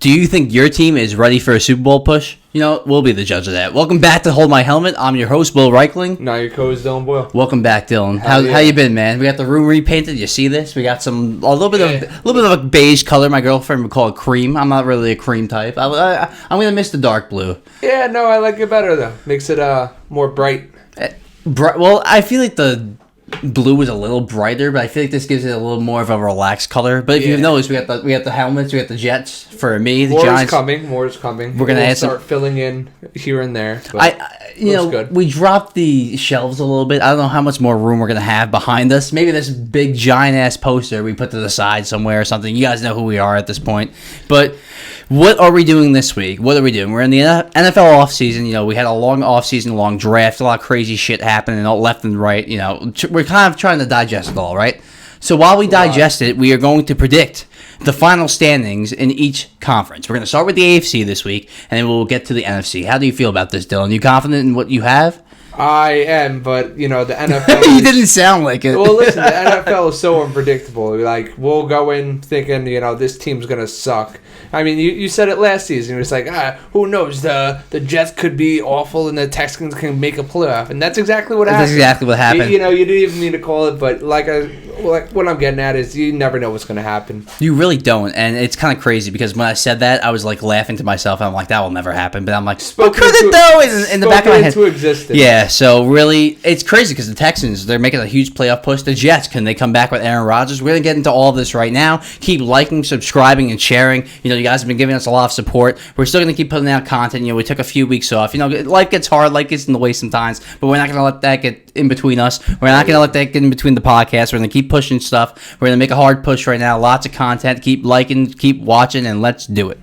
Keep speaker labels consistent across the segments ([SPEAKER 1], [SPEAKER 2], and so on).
[SPEAKER 1] Do you think your team is ready for a Super Bowl push? You know, we'll be the judge of that. Welcome back to Hold My Helmet. I'm your host, Will Reichling.
[SPEAKER 2] Now your co-host, Dylan Boyle.
[SPEAKER 1] Welcome back, Dylan. How you been, man? We got the room repainted. You see this? We got a little bit of a beige color. My girlfriend would call it cream. I'm not really a cream type. I'm gonna miss the dark blue.
[SPEAKER 2] Yeah, no, I like it better though. Makes it more bright.
[SPEAKER 1] Well, I feel like the blue is a little brighter, but I feel like this gives it a little more of a relaxed color. But if you've noticed, we got the helmets, we got the Jets. For me, the Giants.
[SPEAKER 2] More is coming.
[SPEAKER 1] We'll
[SPEAKER 2] start filling in here and there.
[SPEAKER 1] But we dropped the shelves a little bit. I don't know how much more room we're gonna have behind us. Maybe this big giant ass poster we put to the side somewhere or something. You guys know who we are at this point. But what are we doing this week? What are we doing? We're in the NFL offseason. You know, we had a long offseason, long draft, a lot of crazy shit happening all left and right. You know, we're kind of trying to digest it all, right? So while we digest it, we are going to predict the final standings in each conference. We're going to start with the AFC this week, and then we'll get to the NFC. How do you feel about this, Dylan? You confident in what you have?
[SPEAKER 2] I am, but, the NFL...
[SPEAKER 1] You didn't sound like it.
[SPEAKER 2] Well, listen, the NFL is so unpredictable. Like, we'll go in thinking, this team's going to suck. I mean, you said it last season. It was like, who knows? The Jets could be awful and the Texans can make a playoff. And that's exactly what happened.
[SPEAKER 1] That's exactly what happened.
[SPEAKER 2] You didn't even need to call it, but like what I'm getting at is you never know what's going to happen.
[SPEAKER 1] You really don't. And it's kind of crazy because when I said that, I was like laughing to myself. I'm like, that will never happen. But I'm like, could it though? In the back of my head.
[SPEAKER 2] Into existence.
[SPEAKER 1] Yeah, so really, it's crazy because the Texans, they're making a huge playoff push. The Jets, can they come back with Aaron Rodgers? We're going to get into all of this right now. Keep liking, subscribing, and sharing. You guys have been giving us a lot of support. We're still going to keep putting out content. We took a few weeks off. Life gets hard. Life gets in the way sometimes. But we're not going to let that get in between us. We're not going to let that get in between the podcast. We're going to keep pushing stuff. We're going to make a hard push right now. Lots of content. Keep liking, keep watching, and let's do it.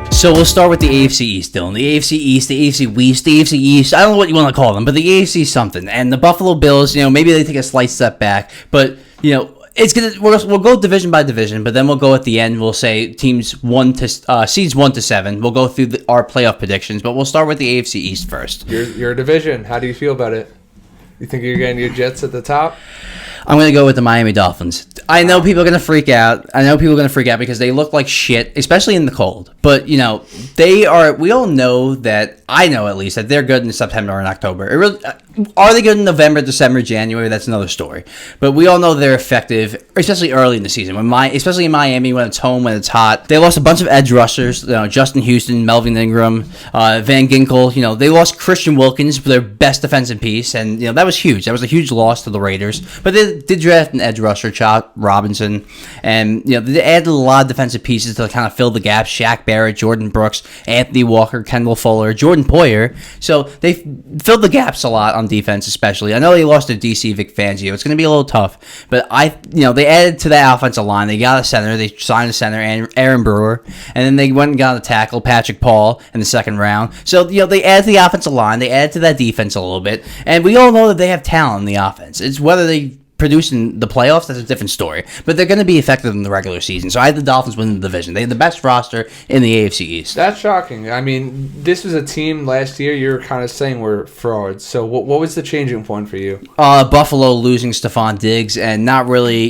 [SPEAKER 1] So we'll start with the AFC East, Dylan. The AFC East, the AFC West, the AFC East. I don't know what you want to call them, but the AFC is something. And the Buffalo Bills, maybe they take a slight step back, but it's gonna. We'll go division by division, but then we'll go at the end. We'll say teams seeds 1 to 7. We'll go through our playoff predictions, but we'll start with the AFC East first.
[SPEAKER 2] Your division. How do you feel about it? You think you're getting your Jets at the top?
[SPEAKER 1] I'm going to go with the Miami Dolphins. I know people are going to freak out. Because they look like shit, especially in the cold. But, they are, we all know that, I know at least, that they're good in September and October. Are they good in November, December, January? That's another story. But we all know they're effective, especially early in the season. Especially in Miami, when it's home, when it's hot. They lost a bunch of edge rushers, Justin Houston, Melvin Ingram, Van Ginkel. They lost Christian Wilkins, their best defensive piece. And, that was huge. That was a huge loss to the Raiders. But they did draft an edge rusher, Chop Robinson. And, they added a lot of defensive pieces to kind of fill the gaps. Shaq Barrett, Jordan Brooks, Anthony Walker, Kendall Fuller, Jordan Poyer. So they filled the gaps a lot on defense, especially. I know they lost to DC Vic Fangio. It's going to be a little tough, but they added to that offensive line. They got a center. They signed a center, Aaron Brewer, and then they went and got a tackle, Patrick Paul, in the second round. So they added to the offensive line. They added to that defense a little bit, and we all know that they have talent in the offense. It's whether they produce in the playoffs, that's a different story. But they're going to be effective in the regular season. So I had the Dolphins win the division. They have the best roster in the AFC East.
[SPEAKER 2] That's shocking. I mean, this was a team last year you were kind of saying were frauds. So what was the changing point for you?
[SPEAKER 1] Buffalo losing Stephon Diggs and not really,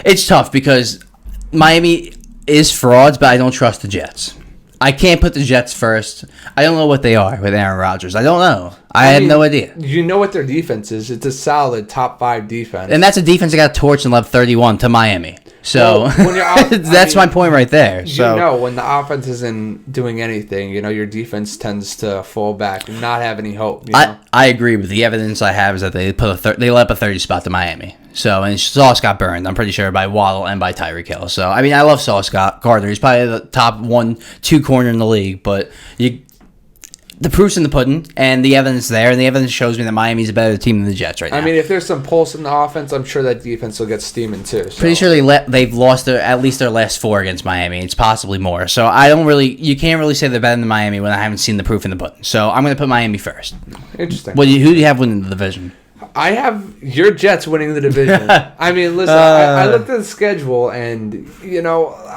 [SPEAKER 1] it's tough because Miami is frauds, but I don't trust the Jets. I can't put the Jets first. I don't know what they are with Aaron Rodgers. I don't know. I have no idea.
[SPEAKER 2] You know what their defense is. It's a solid top 5 defense.
[SPEAKER 1] And that's a defense that got torched and left 31 to Miami. So that's my point right there. So
[SPEAKER 2] when the offense isn't doing anything, your defense tends to fall back and not have any hope.
[SPEAKER 1] I agree, but the evidence I have is that they let up a 30 spot to Miami. So, and Sauce got burned, I'm pretty sure, by Waddle and by Tyreek Hill. So, I love Sauce Gardner. He's probably the top 1-2 corner in the league, but the proof's in the pudding, and the evidence there, and the evidence shows me that Miami's a better team than the Jets right now.
[SPEAKER 2] If there's some pulse in the offense, I'm sure that defense will get steaming too. So.
[SPEAKER 1] Pretty sure they've lost at least their last 4 against Miami. It's possibly more. So you can't really say they're better than Miami when I haven't seen the proof in the pudding. So I'm going to put Miami first.
[SPEAKER 2] Interesting.
[SPEAKER 1] Who do you have winning the division?
[SPEAKER 2] I have your Jets winning the division. Listen, I looked at the schedule, and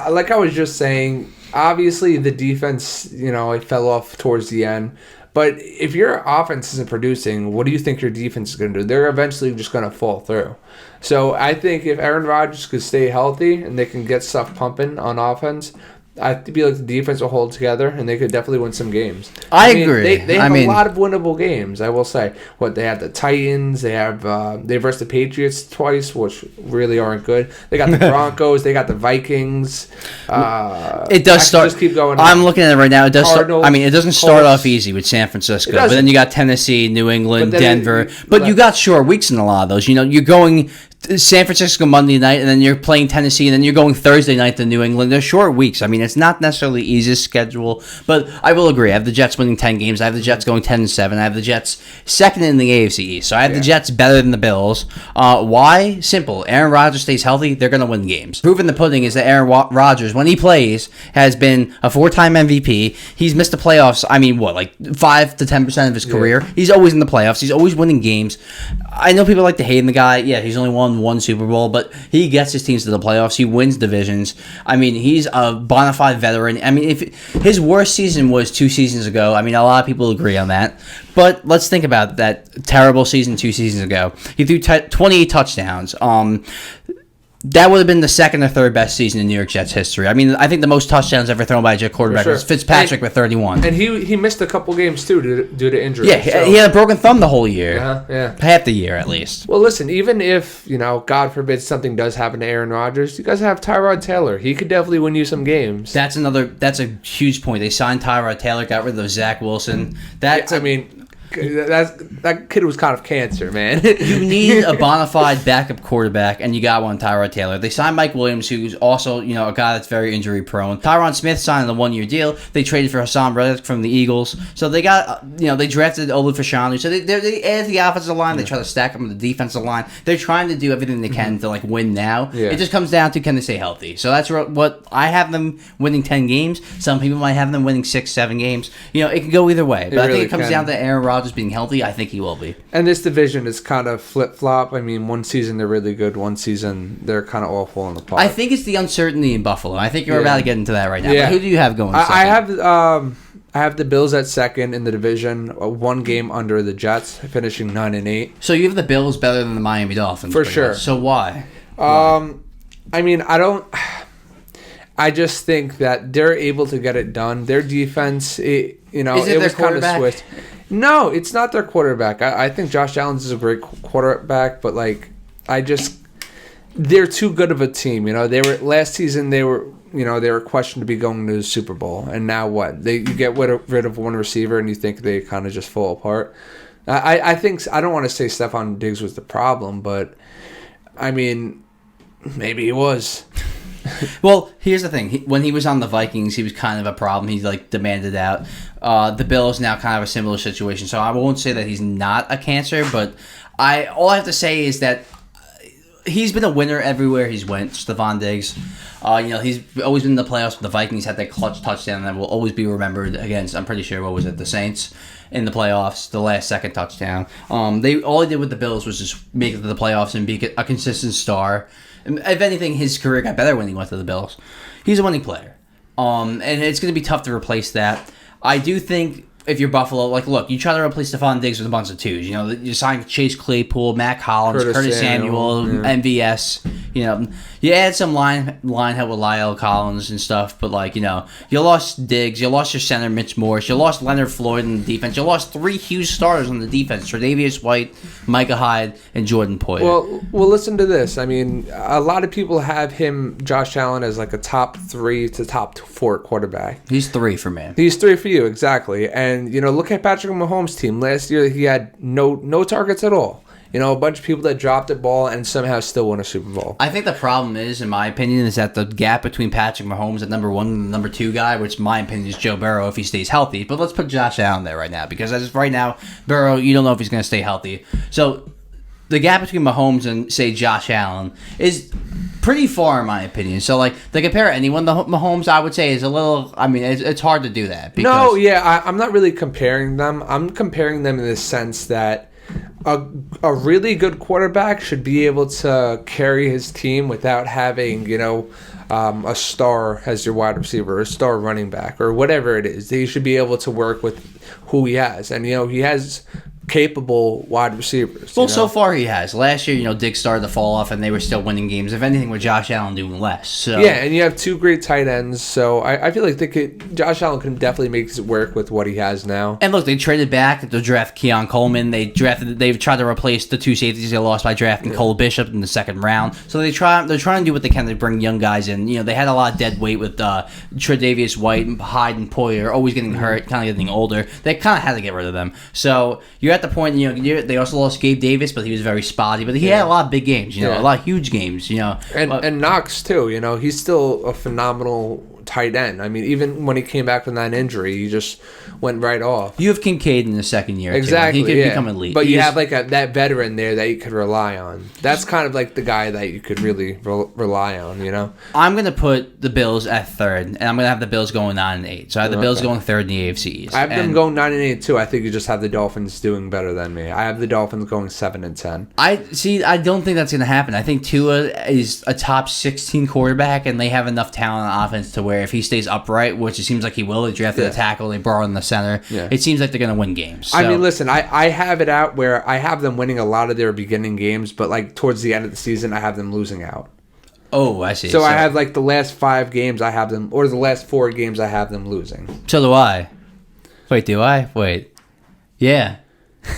[SPEAKER 2] like I was just saying, obviously the defense, it fell off towards the end. But if your offense isn't producing, what do you think your defense is going to do? They're eventually just going to fall through. So I think if Aaron Rodgers could stay healthy and they can get stuff pumping on offense, I feel like the defense will hold together and they could definitely win some games.
[SPEAKER 1] I agree.
[SPEAKER 2] They have a lot of winnable games, I will say. They have the Titans, they versed the Patriots twice, which really aren't good. They got the Broncos, they got the Vikings.
[SPEAKER 1] It does start.
[SPEAKER 2] Just keep going.
[SPEAKER 1] I'm looking at it right now. It does.
[SPEAKER 2] Cardinals,
[SPEAKER 1] it doesn't start off easy with San Francisco, but then you got Tennessee, New England, Denver. But you got short weeks in a lot of those. You're going San Francisco Monday night, and then you're playing Tennessee, and then you're going Thursday night to New England. They're short weeks. It's not necessarily the easiest schedule, but I will agree. I have the Jets winning 10 games. I have the Jets going 10-7. I have the Jets second in the AFC East. So I have the Jets better than the Bills. Why? Simple. Aaron Rodgers stays healthy, they're going to win games. Proof in the pudding is that Aaron Rodgers, when he plays, has been a 4-time MVP. He's missed the playoffs, 5 to 10% of his career. He's always in the playoffs. He's always winning games. I know people like to hate the guy. Yeah, he's only won one Super Bowl, but he gets his teams to the playoffs. He wins divisions. He's a bona fide veteran. If his worst season was 2 seasons ago, a lot of people agree on that. But let's think about that terrible season 2 seasons ago. He threw 28 touchdowns. That would have been the second or third best season in New York Jets history. I think the most touchdowns ever thrown by a Jet quarterback was Fitzpatrick with 31.
[SPEAKER 2] And he missed a couple games, too, due to injury.
[SPEAKER 1] Yeah, he had a broken thumb the whole year.
[SPEAKER 2] Yeah.
[SPEAKER 1] Half the year, at least.
[SPEAKER 2] Well, listen, even if, God forbid, something does happen to Aaron Rodgers, you guys have Tyrod Taylor. He could definitely win you some games.
[SPEAKER 1] That's a huge point. They signed Tyrod Taylor, got rid of Zach Wilson.
[SPEAKER 2] That kid was kind of cancer, man.
[SPEAKER 1] You need a bona fide backup quarterback, and you got one, Tyrod Taylor. They signed Mike Williams, who's also, a guy that's very injury prone. Tyron Smith signed a 1-year deal. They traded for Hassan Reddick from the Eagles. So they got, they drafted Olu Fashanu. So they added the offensive line. They try to stack them with the defensive line. They're trying to do everything they can to win now. Yeah. It just comes down to, can they stay healthy? So that's what I have them winning 10 games. Some people might have them winning 6-7 games. It can go either way. But I think it comes down to Aaron Rodgers being healthy. I think he will be.
[SPEAKER 2] And this division is kind of flip-flop. One season they're really good, one season they're kind of awful in the pot.
[SPEAKER 1] I think it's the uncertainty in Buffalo. I think you're about to get into that right now.
[SPEAKER 2] Yeah.
[SPEAKER 1] But who do you have going second?
[SPEAKER 2] I have the Bills at second in the division, 1 game under the Jets, finishing 9-8.
[SPEAKER 1] So you have the Bills better than the Miami Dolphins.
[SPEAKER 2] For sure.
[SPEAKER 1] Much. So why?
[SPEAKER 2] I just think that they're able to get it done. Their defense, it
[SPEAKER 1] was kind of Swiss.
[SPEAKER 2] No, it's not their quarterback. I think Josh Allen is a great quarterback, but they're too good of a team. They were last season. They were questioned to be going to the Super Bowl, and now what? You get rid of one receiver, and you think they kind of just fall apart. I think I don't want to say Stephon Diggs was the problem, but maybe he was.
[SPEAKER 1] Well, here's the thing. When he was on the Vikings, he was kind of a problem. He demanded out. The Bills now kind of a similar situation. So I won't say that he's not a cancer, but all I have to say is that he's been a winner everywhere he's went. Stephon Diggs. He's always been in the playoffs with the Vikings. Had that clutch touchdown that will always be remembered against. I'm pretty sure the Saints in the playoffs, the last second touchdown. All he did with the Bills was just make it to the playoffs and be a consistent star. If anything, his career got better when he went to the Bills. He's a winning player. And it's going to be tough to replace that. I do think if you're Buffalo, look, you try to replace Stephon Diggs with a bunch of twos. You sign Chase Claypool, Matt Collins, Curtis Samuel, MVS. You add some line help with Lyle Collins and stuff, but you lost Diggs, you lost your center Mitch Morse, you lost Leonard Floyd in the defense, you lost 3 huge starters on the defense: Tre'Davious White, Micah Hyde, and Jordan Poyer.
[SPEAKER 2] Well, listen to this. A lot of people have Josh Allen, as a top 3 to top 4 quarterback.
[SPEAKER 1] He's 3 for me.
[SPEAKER 2] He's 3 for you, exactly. And look at Patrick Mahomes' team. Last year, he had no targets at all. A bunch of people that dropped the ball and somehow still won a Super Bowl.
[SPEAKER 1] I think the problem is, in my opinion, is that the gap between Patrick Mahomes at number 1 and the number 2 guy, which in my opinion is Joe Burrow if he stays healthy. But let's put Josh Allen there right now, because as of right now, Burrow, you don't know if he's going to stay healthy. So the gap between Mahomes and, say, Josh Allen is pretty far, in my opinion. So, to compare anyone to Mahomes, I would say is a little. It's hard to do that.
[SPEAKER 2] I'm not really comparing them. I'm comparing them in the sense that a really good quarterback should be able to carry his team without having, a star as your wide receiver, or a star running back, or whatever it is. He should be able to work with who he has. And, he has capable wide receivers.
[SPEAKER 1] Well, so far he has. Last year, Diggs started to fall off, and they were still winning games. If anything, with Josh Allen doing less. So
[SPEAKER 2] yeah, and you have two great tight ends. So I feel like Josh Allen can definitely make it work with what he has now.
[SPEAKER 1] And look, they traded back to draft Keon Coleman. They've tried to replace the two safeties they lost by drafting Cole Bishop in the second round. So they're trying to do what they can to bring young guys in. They had a lot of dead weight with Tre'Davious White, Hyde, and Poyer always getting hurt, kind of getting older. They kind of had to get rid of them. So you're at the point, they also lost Gabe Davis, but he was very spotty. But he had a lot of big games, a lot of huge games,
[SPEAKER 2] And Knox, too, he's still a phenomenal tight end. I mean, even when he came back from that injury, he just went right off.
[SPEAKER 1] You have Kincaid in the second year.
[SPEAKER 2] Exactly.
[SPEAKER 1] Too. He could become elite.
[SPEAKER 2] But you have that veteran there that you could rely on. That's kind of like the guy that you could really rely on,
[SPEAKER 1] I'm going to put the Bills at third, and I'm going to have the Bills going 9-8. So I have the Bills going third in the AFC East.
[SPEAKER 2] I have them going 9-8 too. I think you just have the Dolphins doing better than me. I have the Dolphins going 7-10.
[SPEAKER 1] I don't think that's going to happen. I think Tua is a top 16 quarterback, and they have enough talent on offense to where if he stays upright, which it seems like he will, they drafted a tackle, they brought in the center. Yeah. It seems like they're going to win games. So.
[SPEAKER 2] I mean, listen, I have it out where I have them winning a lot of their beginning games, but like towards the end of the season, I have them losing out.
[SPEAKER 1] Oh, I see.
[SPEAKER 2] So I have like the last 5 games I have them, or the last 4 games I have them losing.
[SPEAKER 1] So do I. Wait, do I? Wait. Yeah.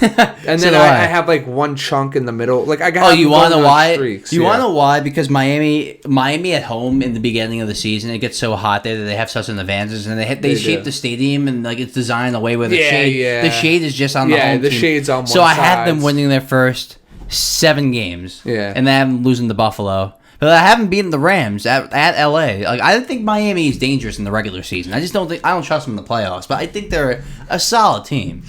[SPEAKER 2] And then I have like one chunk in the middle. Like I got.
[SPEAKER 1] Oh, you want to know why?
[SPEAKER 2] Streaks,
[SPEAKER 1] you want to know why? Because Miami at home in the beginning of the season, it gets so hot there that they have such an advantage, and they shape the stadium and like it's designed the way where the shade. Yeah. The shade is just on the home
[SPEAKER 2] the
[SPEAKER 1] team.
[SPEAKER 2] shade's on one
[SPEAKER 1] So I had them winning their first 7 games.
[SPEAKER 2] Yeah.
[SPEAKER 1] And then I have them losing to Buffalo. But I haven't beaten the Rams at LA. Like I think Miami is dangerous in the regular season. I don't trust them in the playoffs. But I think they're a solid team,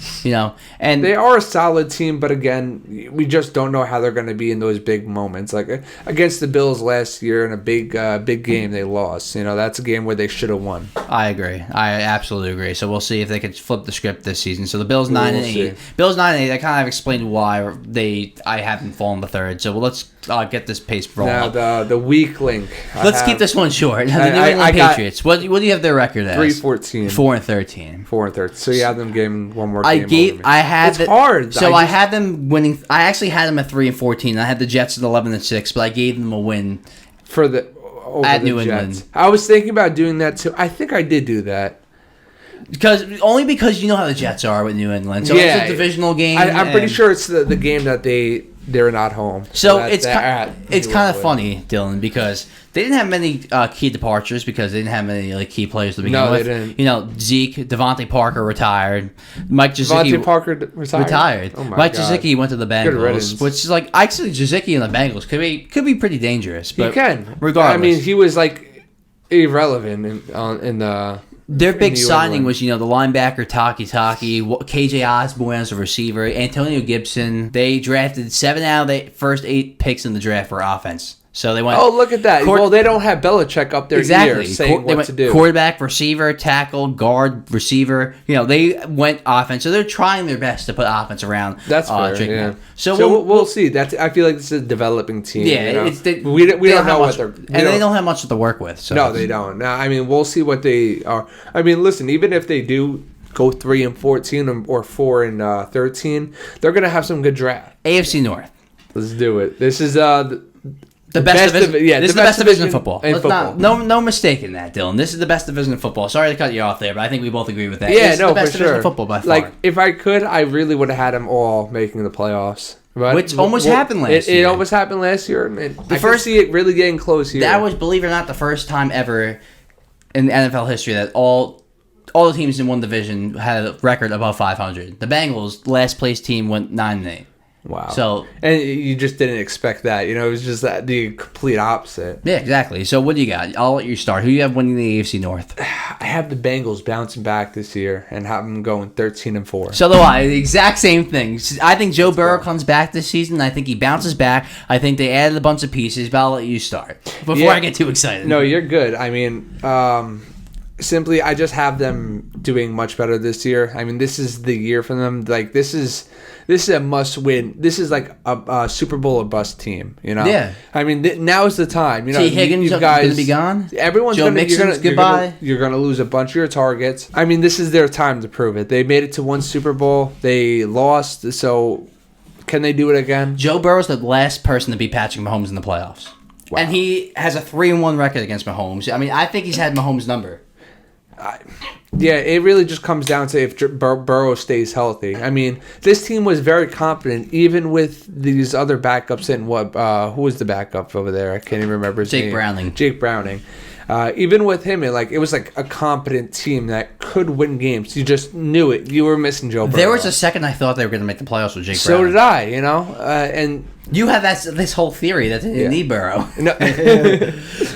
[SPEAKER 1] And
[SPEAKER 2] they are a solid team, but again, we just don't know how they're going to be in those big moments. Like against the Bills last year in a big game, they lost. That's a game where they should have won.
[SPEAKER 1] I agree. I absolutely agree. So we'll see if they could flip the script this season. So the Bills 9-8. Bills 9-8. I kind of explained why I haven't fallen to third. So let's get this pace rolling.
[SPEAKER 2] Now the weak link.
[SPEAKER 1] Let's keep this one short. The New England Patriots. What do you have their record as?
[SPEAKER 2] 3-14.
[SPEAKER 1] 4-13.
[SPEAKER 2] 4-13. So you have them giving one more game.
[SPEAKER 1] It's
[SPEAKER 2] hard.
[SPEAKER 1] So I had them winning. I actually had them at 3-14. I had the Jets at 11-6, but I gave them a win
[SPEAKER 2] at New England. I was thinking about doing that too. I think I did do that.
[SPEAKER 1] Because you know how the Jets are with New England. So it's a divisional game.
[SPEAKER 2] I'm pretty sure it's the game that they're not home.
[SPEAKER 1] So it's kind of funny, Dylan, because they didn't have many key departures because they didn't have many key players to begin with.
[SPEAKER 2] They didn't.
[SPEAKER 1] Zeke, Devontae Parker retired. Mike Gesicki
[SPEAKER 2] Devontae Parker retired.
[SPEAKER 1] Oh my Mike Gesicki went to the Bengals, which is actually Gesicki and the Bengals could be pretty dangerous. But
[SPEAKER 2] he can,
[SPEAKER 1] regardless.
[SPEAKER 2] I mean, he was irrelevant in the.
[SPEAKER 1] Their big signing was, the linebacker Taki, KJ Osborne as a receiver, Antonio Gibson. They drafted 7 out of the first 8 picks in the draft for offense. So they went.
[SPEAKER 2] Oh, look at that! Well, they don't have Belichick up there either saying what to do.
[SPEAKER 1] Quarterback, receiver, tackle, guard, receiver. They went offense. So they're trying their best to put offense around.
[SPEAKER 2] That's fair. Yeah.
[SPEAKER 1] So
[SPEAKER 2] we'll see. I feel like this is a developing team.
[SPEAKER 1] Yeah,
[SPEAKER 2] we don't know what they're.
[SPEAKER 1] They don't have much to work with. So
[SPEAKER 2] no, they don't. Now, I mean, we'll see what they are. I mean, listen. Even if they do go 3-14 or 4-13, they're gonna have some good draft.
[SPEAKER 1] AFC North.
[SPEAKER 2] Let's do it. This is
[SPEAKER 1] the best division. This is the best division in football.
[SPEAKER 2] Football.
[SPEAKER 1] No mistake in that, Dylan. This is the best division in football. Sorry to cut you off there, but I think we both agree with that.
[SPEAKER 2] Yeah,
[SPEAKER 1] it's
[SPEAKER 2] no,
[SPEAKER 1] the best
[SPEAKER 2] for
[SPEAKER 1] division
[SPEAKER 2] sure.
[SPEAKER 1] in football by far.
[SPEAKER 2] If I could, I really would have had them all making the playoffs. But
[SPEAKER 1] which almost happened last year.
[SPEAKER 2] It almost happened last year. I first see it really getting close here.
[SPEAKER 1] That was, believe it or not, the first time ever in NFL history that all the teams in one division had a record above 500. The Bengals, last place team, went 9-8.
[SPEAKER 2] Wow.
[SPEAKER 1] So
[SPEAKER 2] and you just didn't expect that. It was just the complete opposite.
[SPEAKER 1] Yeah, exactly. So what do you got? I'll let you start. Who do you have winning the AFC North?
[SPEAKER 2] I have the Bengals bouncing back this year and have them going 13-4.
[SPEAKER 1] So do I. The exact same thing. I think Joe Burrow comes back this season. I think he bounces back. I think they added a bunch of pieces, but I'll let you start before I get too excited.
[SPEAKER 2] No, you're good. I mean, simply, I just have them doing much better this year. I mean, this is the year for them. Like, this is a must-win. This is like a Super Bowl or bust team, you know?
[SPEAKER 1] Yeah.
[SPEAKER 2] I mean, now is the time. You know,
[SPEAKER 1] T. Higgins
[SPEAKER 2] you guys
[SPEAKER 1] going to be gone?
[SPEAKER 2] Everyone's
[SPEAKER 1] Joe Mixon's goodbye?
[SPEAKER 2] You're gonna lose a bunch of your targets. I mean, this is their time to prove it. They made it to one Super Bowl. They lost, so can they do it again?
[SPEAKER 1] Joe Burrow's the last person to beat Patrick Mahomes in the playoffs. Wow. And he has a 3-1 record against Mahomes. I mean, I think he's had Mahomes' number.
[SPEAKER 2] Yeah, it really just comes down to if Burrow stays healthy. I mean, this team was very confident, even with these other backups. And who was the backup over there? I can't even remember his name. Jake Browning. Even with him, it was like a competent team that could win games. You just knew it. You were missing Joe Burrow.
[SPEAKER 1] There was a second I thought they were going to make the playoffs with Jake Browning.
[SPEAKER 2] So did I, you know? And
[SPEAKER 1] you have this whole theory that they didn't need Burrow.
[SPEAKER 2] No.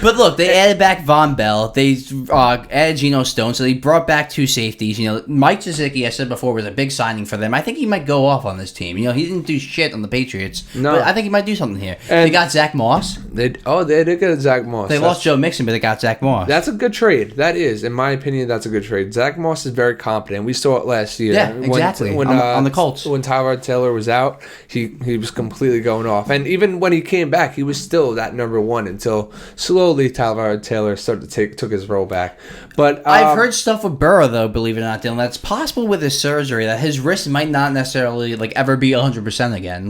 [SPEAKER 1] But look, they added back Von Bell. They added Geno Stone, so they brought back 2 safeties. You know, Mike Gesicki, I said before, was a big signing for them. I think he might go off on this team. You know, he didn't do shit on the Patriots. No. But I think he might do something here. And they got Zach Moss.
[SPEAKER 2] They did get Zach Moss.
[SPEAKER 1] They lost Joe Mixon, but they got Zach Moss.
[SPEAKER 2] That's a good trade. That is, in my opinion, that's a good trade. Zach Moss is very competent. We saw it last year.
[SPEAKER 1] Yeah, exactly. When on the Colts.
[SPEAKER 2] When Tyrod Taylor was out, he was completely going off. And even when he came back, he was still that number 1 until slowly Tyrod Taylor started to took his role back. But
[SPEAKER 1] I've heard stuff with Burrow, though, believe it or not, Dylan, that's possible with his surgery, that his wrist might not necessarily ever be 100% again.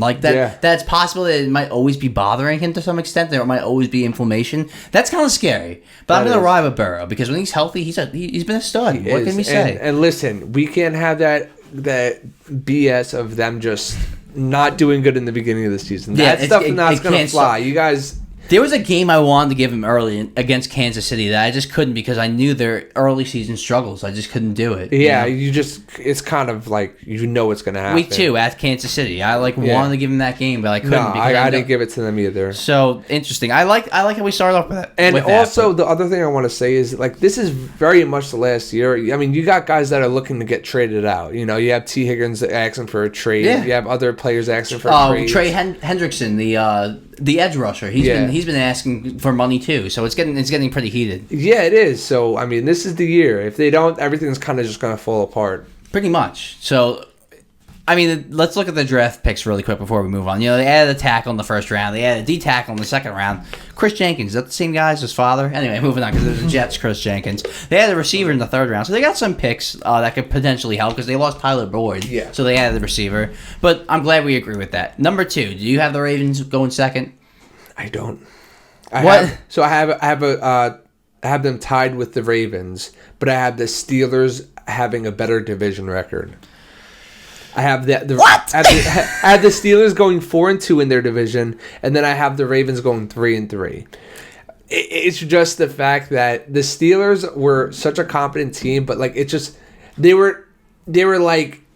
[SPEAKER 1] That's possible that it might always be bothering him to some extent. There might always be inflammation. That's kind of scary. But I'm going to ride with Burrow because when he's healthy, he's been a stud. What can we say?
[SPEAKER 2] And listen, we can't have that BS of them just not doing good in the beginning of the season. That stuff is not going to fly. You guys.
[SPEAKER 1] There was a game I wanted to give him early against Kansas City that I just couldn't because I knew their early season struggles. I just couldn't do it.
[SPEAKER 2] Yeah, it's kind of like you know what's going to happen.
[SPEAKER 1] Week 2 at Kansas City. I wanted to give him that game, but I couldn't.
[SPEAKER 2] No, I didn't give it to them either.
[SPEAKER 1] So interesting. I like how we started off with that.
[SPEAKER 2] And also the other thing I want to say is this is very much the last year. I mean, you got guys that are looking to get traded out. You know, you have T. Higgins asking for a trade. Yeah. You have other players asking for a trade.
[SPEAKER 1] Trey Hendrickson, the edge rusher. He's been asking for money too, so it's getting pretty heated.
[SPEAKER 2] Yeah, it is. So I mean, this is the year. If they don't, everything's kind of just going to fall apart.
[SPEAKER 1] Pretty much. So, I mean, let's look at the draft picks really quick before we move on. You know, they added a tackle in the first round. They added a D tackle in the second round. Chris Jenkins, is that the same guy as his father? Anyway, moving on because there's the Jets. Chris Jenkins. They added a receiver in the third round, so they got some picks that could potentially help because they lost Tyler Boyd. Yeah. So they added the receiver, but I'm glad we agree with that. Number 2, do you have the Ravens going second?
[SPEAKER 2] I don't. I have them tied with the Ravens, but I have the Steelers having a better division record. I have what? I have the Steelers going 4-2 in their division, and then I have the Ravens going 3-3. It's just the fact that the Steelers were such a competent team, but they weren't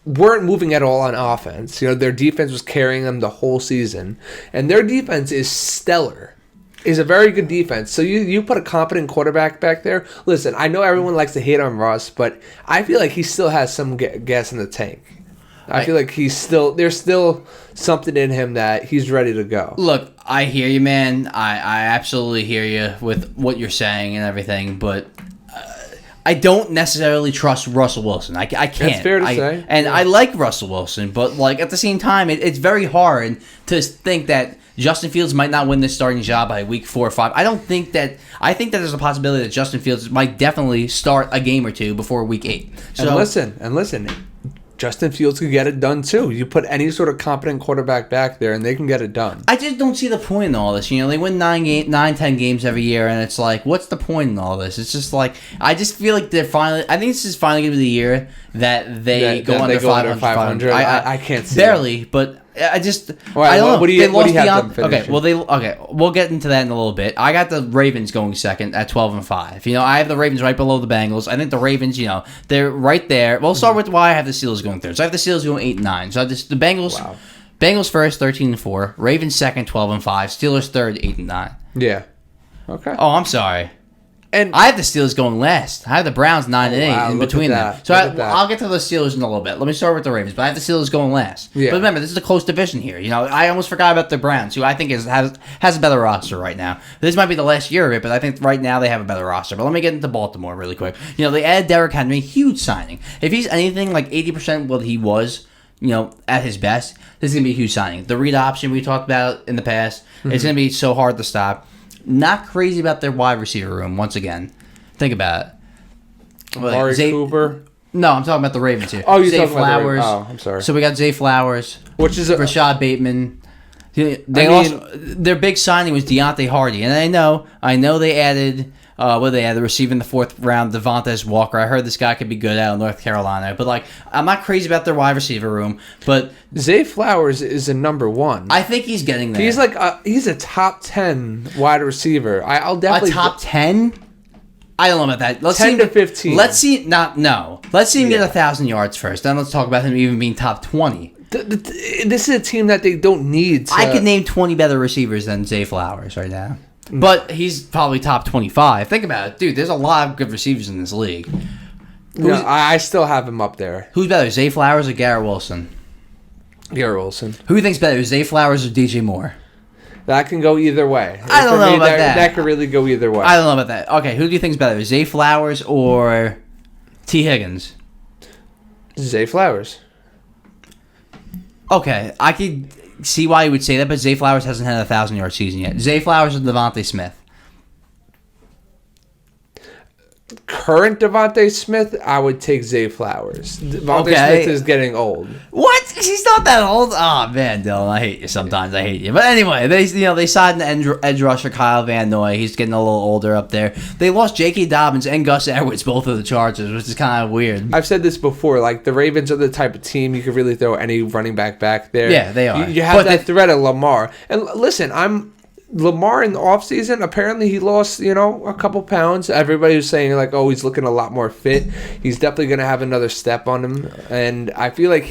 [SPEAKER 2] moving at all on offense. You know, their defense was carrying them the whole season, and their defense is stellar. Is a very good defense. So you put a competent quarterback back there. Listen, I know everyone likes to hate on Russ, but I feel like he still has some gas in the tank. I feel like there's still something in him that he's ready to go.
[SPEAKER 1] Look, I hear you, man. I absolutely hear you with what you're saying and everything, but I don't necessarily trust Russell Wilson. I can't.
[SPEAKER 2] That's fair to say.
[SPEAKER 1] And I like Russell Wilson, but at the same time, it's very hard to think that Justin Fields might not win this starting job by week 4 or 5. I think that there's a possibility that Justin Fields might definitely start a game or 2 before week 8.
[SPEAKER 2] So, and listen, Justin Fields could get it done too. You put any sort of competent quarterback back there, and they can get it done.
[SPEAKER 1] I just don't see the point in all this. You know, they win 9-10 games every year, and it's like, what's the point in all this? It's just like, I just feel like I think this is finally going to be the year that they go under 500.
[SPEAKER 2] I can't see
[SPEAKER 1] barely, but I just
[SPEAKER 2] right,
[SPEAKER 1] I don't know.
[SPEAKER 2] What do you have them finishing?
[SPEAKER 1] We'll get into that in a little bit. I got the Ravens going second at 12-5. You know, I have the Ravens right below the Bengals. I think the Ravens, you know, they're right there. We'll start with why I have the Steelers going third. So I have the Steelers going 8-9. So I have the Bengals. Wow. Bengals first, 13-4. Ravens second, 12-5. Steelers third, 8-9.
[SPEAKER 2] Yeah. Okay.
[SPEAKER 1] Oh, I'm sorry.
[SPEAKER 2] And
[SPEAKER 1] I have the Steelers going last. I have the Browns 9-8
[SPEAKER 2] wow,
[SPEAKER 1] in
[SPEAKER 2] look
[SPEAKER 1] between
[SPEAKER 2] at
[SPEAKER 1] them.
[SPEAKER 2] that.
[SPEAKER 1] So
[SPEAKER 2] Look at that.
[SPEAKER 1] I'll get to the Steelers in a little bit. Let me start with the Ravens, but I have the Steelers going last.
[SPEAKER 2] Yeah.
[SPEAKER 1] But remember, this is a close division here. You know, I almost forgot about the Browns, who I think has a better roster right now. This might be the last year of it, but I think right now they have a better roster. But let me get into Baltimore really quick. You know, they added Derrick Henry, huge signing. If he's anything like 80% what he was, you know, at his best, this is going to be a huge signing. The read option we talked about in the past, it's going to be so hard to stop. Not crazy about their wide receiver room, once again. Think about it.
[SPEAKER 2] Amari Cooper.
[SPEAKER 1] No, I'm talking about the Ravens here.
[SPEAKER 2] Oh, you're
[SPEAKER 1] Zay
[SPEAKER 2] talking
[SPEAKER 1] Flowers.
[SPEAKER 2] about the Ravens. Oh, I'm sorry.
[SPEAKER 1] So we got Zay Flowers,
[SPEAKER 2] Which is
[SPEAKER 1] Rashad Bateman. Their big signing was Deontay Hardy, and I know they added they added receiving the 4th round Devontae Walker. I heard this guy could be good out of North Carolina, but like I'm not crazy about their wide receiver room. But
[SPEAKER 2] Zay Flowers is a number 1.
[SPEAKER 1] I think he's getting there.
[SPEAKER 2] He's like he's a top 10 wide receiver. I'll definitely
[SPEAKER 1] a top 10. I don't know about that. Let's
[SPEAKER 2] 10
[SPEAKER 1] see
[SPEAKER 2] to 15.
[SPEAKER 1] Let's see. Let's see him get 1,000 yards first. Then let's talk about him even being top 20.
[SPEAKER 2] This is a team that they don't need.
[SPEAKER 1] I could name 20 better receivers than Zay Flowers right now. But he's probably top 25. Think about it. Dude, there's a lot of good receivers in this league.
[SPEAKER 2] I still have him up there.
[SPEAKER 1] Who's better, Zay Flowers or Garrett Wilson?
[SPEAKER 2] Garrett Wilson.
[SPEAKER 1] Who do you think's better, Zay Flowers or DJ Moore?
[SPEAKER 2] That can go either way.
[SPEAKER 1] I don't know about that.
[SPEAKER 2] That could really go either way.
[SPEAKER 1] I don't know about that. Okay, who do you think's better, Zay Flowers or T. Higgins?
[SPEAKER 2] Zay Flowers.
[SPEAKER 1] Okay, I could see why you would say that, but Zay Flowers hasn't had a 1,000-yard season yet. Zay Flowers or Devontae Smith?
[SPEAKER 2] Current Devontae Smith, I would take Zay Flowers. Devontae Smith is getting old.
[SPEAKER 1] What? He's not that old. Oh man, Dylan, I hate you sometimes. I hate you. But anyway, they signed the edge rusher Kyle Van Noy. He's getting a little older up there. They lost J.K. Dobbins and Gus Edwards, both of the Chargers, which is kind of weird.
[SPEAKER 2] I've said this before. Like the Ravens are the type of team you could really throw any running back there.
[SPEAKER 1] Yeah, they are.
[SPEAKER 2] You have that threat of Lamar. And listen, Lamar in the offseason, apparently he lost, a couple pounds. Everybody was saying, like, oh, he's looking a lot more fit. He's definitely going to have another step on him. And I feel like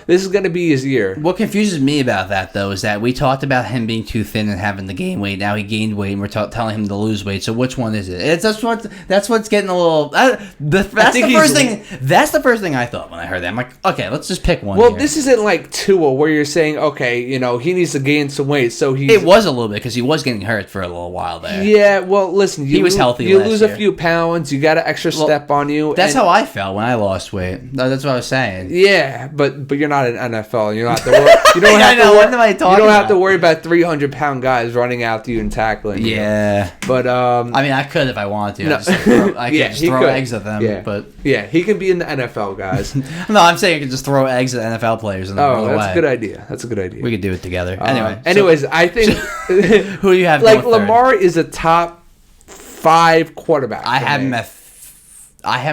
[SPEAKER 2] this is going to be his year.
[SPEAKER 1] What confuses me about that, though, is that we talked about him being too thin and having to gain weight. Now he gained weight, and we're telling him to lose weight. So which one is it? That's what's getting a little. That's the first thing I thought when I heard that. I'm like, okay, let's just pick one.
[SPEAKER 2] Well,
[SPEAKER 1] here.
[SPEAKER 2] this isn't like Tua, where you're saying, okay, he needs to gain some weight. So
[SPEAKER 1] it was a little bit because he was getting hurt for a little while there.
[SPEAKER 2] Yeah, well, listen,
[SPEAKER 1] he was healthy.
[SPEAKER 2] You
[SPEAKER 1] last
[SPEAKER 2] lose
[SPEAKER 1] year.
[SPEAKER 2] a few pounds, you got an extra step on you.
[SPEAKER 1] That's how I felt when I lost weight. That's what I was saying.
[SPEAKER 2] Yeah, but you're not an NFL. You don't have to worry. You don't have to worry about 300-pound guys running after you and tackling.
[SPEAKER 1] Yeah,
[SPEAKER 2] but
[SPEAKER 1] I mean, I could if I wanted to.
[SPEAKER 2] No.
[SPEAKER 1] I could just throw eggs at them.
[SPEAKER 2] Yeah.
[SPEAKER 1] But
[SPEAKER 2] yeah, he can be in the NFL, guys.
[SPEAKER 1] No, I'm saying I could just throw eggs at NFL players and
[SPEAKER 2] run away. That's a good idea.
[SPEAKER 1] We could do it together.
[SPEAKER 2] Anyways, I think
[SPEAKER 1] who do you have?
[SPEAKER 2] Like Lamar is a top 5 quarterback.
[SPEAKER 1] I have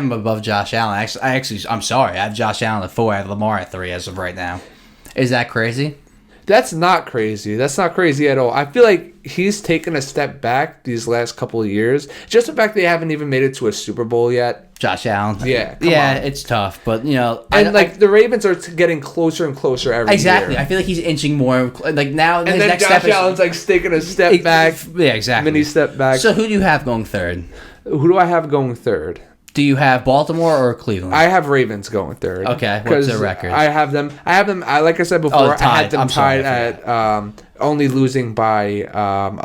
[SPEAKER 1] him above Josh Allen. I'm sorry. I have Josh Allen at 4. I have Lamar at 3 as of right now. Is that crazy?
[SPEAKER 2] That's not crazy. That's not crazy at all. I feel like he's taken a step back these last couple of years. Just the fact they haven't even made it to a Super Bowl yet.
[SPEAKER 1] Josh Allen.
[SPEAKER 2] Yeah.
[SPEAKER 1] It's tough, but
[SPEAKER 2] the Ravens are getting closer and closer every year.
[SPEAKER 1] Exactly. I feel like he's inching more. Like now,
[SPEAKER 2] and then Josh Allen's like taking a step back.
[SPEAKER 1] Yeah, exactly.
[SPEAKER 2] Mini step back.
[SPEAKER 1] So who do you have going third?
[SPEAKER 2] Who do I have going third?
[SPEAKER 1] Do you have Baltimore or Cleveland?
[SPEAKER 2] I have Ravens going third.
[SPEAKER 1] Okay, what's their record?
[SPEAKER 2] I have them. Like I said before, I had them tied at only losing by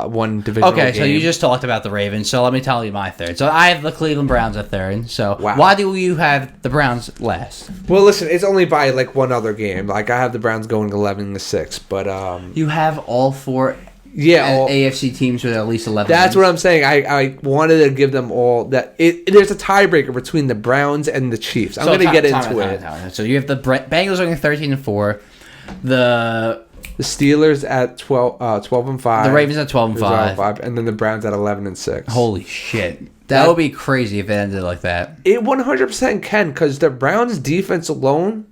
[SPEAKER 2] one divisional game.
[SPEAKER 1] So you just talked about the Ravens. So let me tell you my third. So I have the Cleveland Browns at third. So why do you have the Browns last?
[SPEAKER 2] Well, listen, it's only by like one other game. Like I have the Browns going 11-6, but
[SPEAKER 1] you have all 4.
[SPEAKER 2] Yeah,
[SPEAKER 1] AFC teams with at least 11.
[SPEAKER 2] That's what I'm saying. I wanted to give them all that. There's a tiebreaker between the Browns and the Chiefs. I'm going to get into it.
[SPEAKER 1] So you have the Bengals going 13-4, the
[SPEAKER 2] Steelers at 12-5,
[SPEAKER 1] the Ravens at 12-5,
[SPEAKER 2] and then the Browns at 11-6.
[SPEAKER 1] Holy shit! That would be crazy if it ended like that.
[SPEAKER 2] It 100% can, because the Browns' defense alone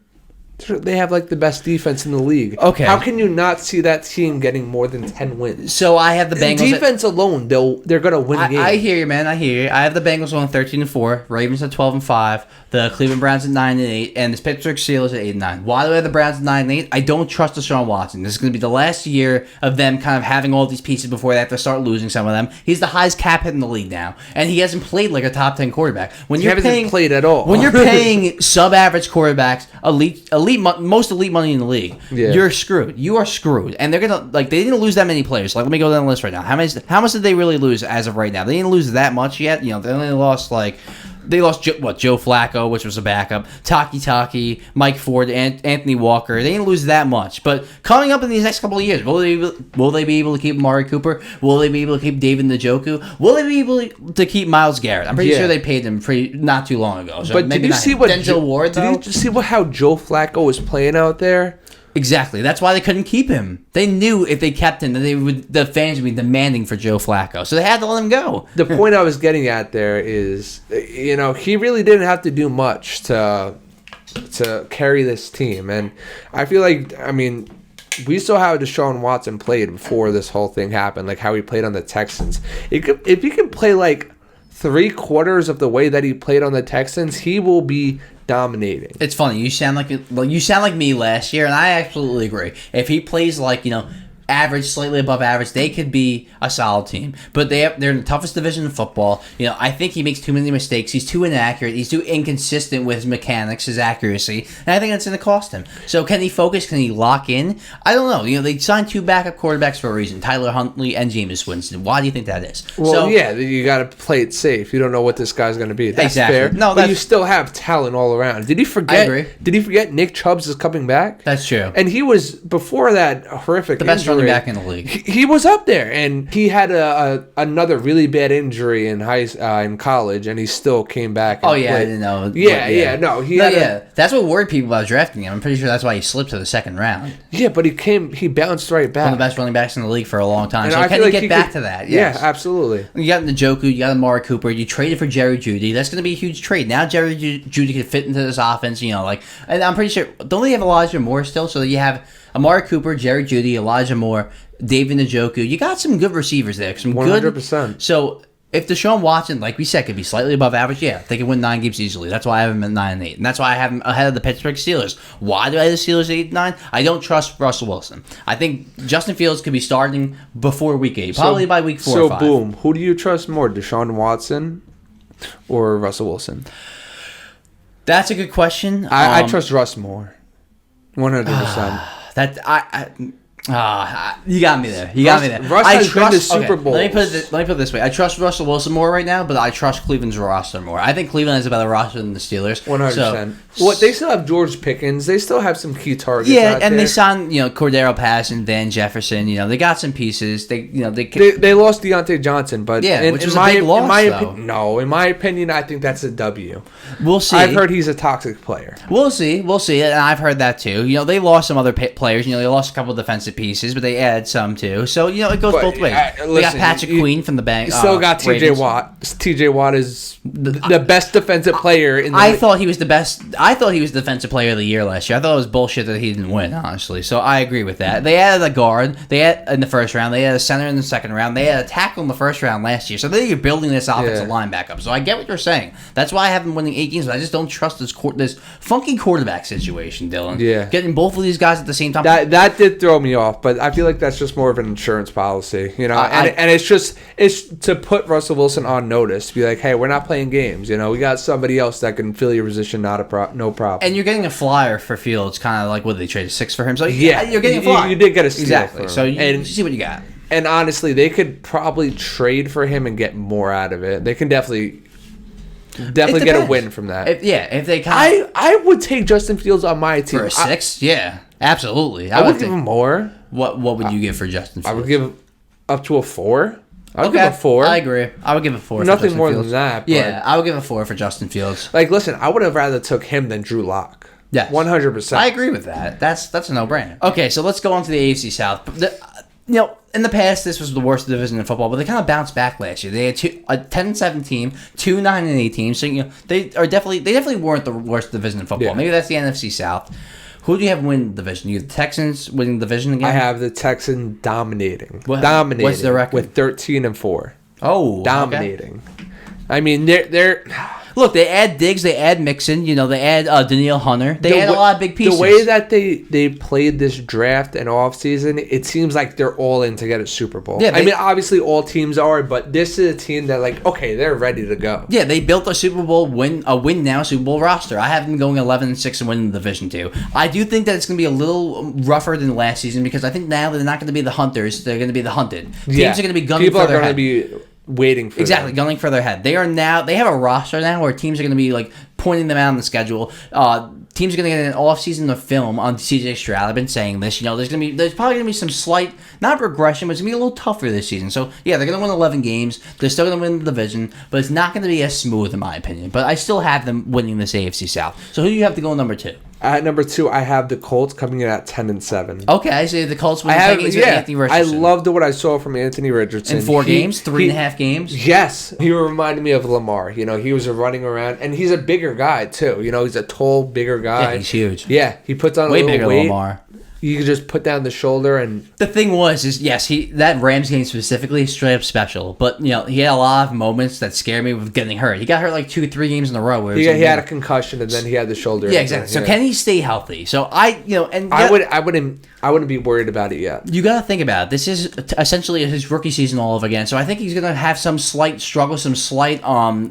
[SPEAKER 2] They have like the best defense in the league.
[SPEAKER 1] Okay.
[SPEAKER 2] How can you not see that team getting more than 10 wins?
[SPEAKER 1] So I have the Bengals.
[SPEAKER 2] Defense alone, they're gonna win games.
[SPEAKER 1] I hear you, man. I hear you. I have the Bengals going 13-4, Ravens at 12-5, the Cleveland Browns at 9-8, and the Pittsburgh Steelers at 8-9. Why do I have the Browns at 9-8? I don't trust Deshaun Watson. This is going to be the last year of them kind of having all these pieces before they have to start losing some of them. He's the highest cap hit in the league now, and he hasn't played like a top 10 quarterback. When
[SPEAKER 2] He hasn't played at all.
[SPEAKER 1] When you're paying sub-average quarterbacks most elite money in the league, you're screwed. You are screwed, and they're gonna they didn't lose that many players. Like, let me go down the list right now. How much did they really lose as of right now? They didn't lose that much yet. They only lost Joe Flacco, which was a backup, Taki, Mike Ford, and Anthony Walker. They didn't lose that much. But coming up in these next couple of years, will they be able to keep Amari Cooper? Will they be able to keep David Njoku? Will they be able to keep Myles Garrett? I'm pretty sure they paid him not too long ago. So
[SPEAKER 2] but
[SPEAKER 1] maybe
[SPEAKER 2] did you see what
[SPEAKER 1] Denzel Ward?
[SPEAKER 2] Did you see how Joe Flacco was playing out there?
[SPEAKER 1] Exactly. That's why they couldn't keep him. They knew if they kept him, that the fans would be demanding for Joe Flacco. So they had to let him go.
[SPEAKER 2] The point I was getting at there is, he really didn't have to do much to carry this team. And I feel like, we saw how Deshaun Watson played before this whole thing happened, like how he played on the Texans. If he can play like 3/4 of the way that he played on the Texans, he will be dominating.
[SPEAKER 1] It's funny. You sound like me last year, and I absolutely agree. If he plays average, slightly above average, they could be a solid team. But they're in the toughest division in football. I think he makes too many mistakes. He's too inaccurate. He's too inconsistent with his mechanics, his accuracy, and I think that's going to cost him. So can he focus? Can he lock in? I don't know. They signed 2 backup quarterbacks for a reason, Tyler Huntley and Jameis Winston. Why do you think that is?
[SPEAKER 2] Well, you got to play it safe. You don't know what this guy's going to be. That's
[SPEAKER 1] exactly
[SPEAKER 2] fair.
[SPEAKER 1] No,
[SPEAKER 2] but you still have talent all around. Did he forget?
[SPEAKER 1] I agree.
[SPEAKER 2] Did he forget Nick Chubbs is coming back?
[SPEAKER 1] That's true.
[SPEAKER 2] And he was, before that horrific
[SPEAKER 1] the best
[SPEAKER 2] injury,
[SPEAKER 1] running back in the league.
[SPEAKER 2] He was up there, and he had another really bad injury in college, and he still came back. And
[SPEAKER 1] I didn't know. That's what worried people about drafting him. I'm pretty sure that's why he slipped to the second round.
[SPEAKER 2] Yeah, but he bounced right back.
[SPEAKER 1] One of the best running backs in the league for a long time.
[SPEAKER 2] And
[SPEAKER 1] so can he get back to that? Yes.
[SPEAKER 2] Yeah, absolutely.
[SPEAKER 1] You got Njoku, you got Amari Cooper, you traded for Jerry Jeudy. That's going to be a huge trade. Now Jerry Jeudy can fit into this offense, and I'm pretty sure, don't they have Elijah Moore still? So you have Amari Cooper, Jerry Jeudy, Elijah Moore, David Njoku. You got some good receivers there.
[SPEAKER 2] 100%.
[SPEAKER 1] So if Deshaun Watson, like we said, could be slightly above average, they can win 9 games easily. That's why I have him at 9-8. And that's why I have him ahead of the Pittsburgh Steelers. Why do I have the Steelers 8-9? I don't trust Russell Wilson. I think Justin Fields could be starting before week 8, probably by week 4 or 5.
[SPEAKER 2] So, boom. Who do you trust more, Deshaun Watson or Russell Wilson?
[SPEAKER 1] That's a good question.
[SPEAKER 2] I trust Russ more. 100%.
[SPEAKER 1] You got me there.
[SPEAKER 2] Russ has been to Super Bowls.
[SPEAKER 1] Let me put it this way. I trust Russell Wilson more right now, but I trust Cleveland's roster more. I think Cleveland has a better roster than the Steelers.
[SPEAKER 2] 100%. They still have George Pickens. They still have some key targets.
[SPEAKER 1] Yeah, and they signed Cordero Patterson, Van Jefferson. They got some pieces. They
[SPEAKER 2] lost Deontay Johnson, but
[SPEAKER 1] which was a big loss.
[SPEAKER 2] In my opinion, I think that's a W.
[SPEAKER 1] We'll see.
[SPEAKER 2] I've heard he's a toxic player.
[SPEAKER 1] We'll see, and I've heard that too. They lost some other players. They lost a couple of defensive pieces, but they added some too. So it goes both ways. They got Patrick Queen from the bank.
[SPEAKER 2] Still got T.J. Watt. T.J. Watt is the best defensive player in the
[SPEAKER 1] I thought he was the best. I thought he was the defensive player of the year last year. I thought it was bullshit that he didn't win, honestly. So I agree with that. They added a guard. They had in the first round. They had a center in the second round. They had a tackle in the first round last year. So they're building this offensive line back up. So I get what you're saying. That's why I have them winning 8 games. But I just don't trust this funky quarterback situation, Dylan.
[SPEAKER 2] Yeah,
[SPEAKER 1] getting both of these guys at the same time.
[SPEAKER 2] That did throw me off, but I feel like that's just more of an insurance policy, and it's to put Russell Wilson on notice, be like, hey, we're not playing games, we got somebody else that can fill your position, no problem.
[SPEAKER 1] And you're getting a flyer for Fields, kind of like what they traded 6 for him. So you're getting a flyer.
[SPEAKER 2] You did get a steal
[SPEAKER 1] exactly.
[SPEAKER 2] for him.
[SPEAKER 1] So you see what you got.
[SPEAKER 2] And honestly, they could probably trade for him and get more out of it. They can definitely get a win from that.
[SPEAKER 1] If they
[SPEAKER 2] I would take Justin Fields on my team
[SPEAKER 1] for a 6. Yeah, absolutely.
[SPEAKER 2] I would give him more.
[SPEAKER 1] What would you give for Justin Fields?
[SPEAKER 2] I would give up to a 4. I would give a 4.
[SPEAKER 1] I agree. I would give a 4.
[SPEAKER 2] Nothing
[SPEAKER 1] for
[SPEAKER 2] more
[SPEAKER 1] Fields.
[SPEAKER 2] than that.
[SPEAKER 1] Yeah, I would give a 4 for Justin Fields.
[SPEAKER 2] Like, listen, I would have rather took him than Drew Lock.
[SPEAKER 1] Yeah,
[SPEAKER 2] 100%.
[SPEAKER 1] I agree with that. That's a no-brainer. Okay, so let's go on to the AFC South. In the past, this was the worst division in football, but they kind of bounced back last year. They had a 10-7 team, 2 9-8 teams. So they definitely weren't the worst division in football.
[SPEAKER 2] Yeah.
[SPEAKER 1] Maybe that's the NFC South. Who do you have win the division? You have the Texans winning the division again?
[SPEAKER 2] I have the Texans dominating.
[SPEAKER 1] What's their record?
[SPEAKER 2] With 13-4.
[SPEAKER 1] Oh,
[SPEAKER 2] dominating. Okay. I mean, they're
[SPEAKER 1] look. They add Diggs, they add Mixon. They add Danielle Hunter. They add a lot of big pieces.
[SPEAKER 2] The way that they played this draft and offseason, it seems like they're all in to get a Super Bowl. Yeah, I mean, obviously all teams are, but this is a team that okay, they're ready to go.
[SPEAKER 1] Yeah, they built a Super Bowl win now Super Bowl roster. I have them going 11-6 and winning the division too. I do think that it's going to be a little rougher than last season because I think now they're not going to be the hunters; they're going to be the hunted. Teams are going to be gunning for their head.
[SPEAKER 2] People are going to be waiting for them.
[SPEAKER 1] Gunning for their head. They have a roster now where teams are going to be pointing them out on the schedule. Teams are going to get an off-season of film on CJ Stroud. I've been saying this. There's probably going to be some slight, not regression, but it's going to be a little tougher this season. So, yeah, they're going to win 11 games. They're still going to win the division, but it's not going to be as smooth, in my opinion. But I still have them winning this AFC South. So who do you have to go number 2?
[SPEAKER 2] At number 2, I have the Colts coming in at 10-7.
[SPEAKER 1] Okay, so the Colts winning Anthony Richardson.
[SPEAKER 2] I loved what I saw from Anthony Richardson.
[SPEAKER 1] In 4 games? 3.5 games?
[SPEAKER 2] Yes. He reminded me of Lamar. He was running around, and he's a bigger guy, too. He's a tall, bigger guy.
[SPEAKER 1] Yeah, he's huge.
[SPEAKER 2] Yeah, he puts on
[SPEAKER 1] way
[SPEAKER 2] a little
[SPEAKER 1] bigger
[SPEAKER 2] weight.
[SPEAKER 1] Than Lamar.
[SPEAKER 2] You could just put down the shoulder and...
[SPEAKER 1] The thing was, yes, that Rams game specifically straight up special. But, he had a lot of moments that scared me with getting hurt. He got hurt 2-3 games in a row. Where
[SPEAKER 2] he had a concussion and then he had the shoulder.
[SPEAKER 1] Yeah, exactly. So can he stay healthy? So I
[SPEAKER 2] wouldn't be worried about it yet.
[SPEAKER 1] You got to think about it. This is essentially his rookie season all over again. So I think he's going to have some slight struggle, some slight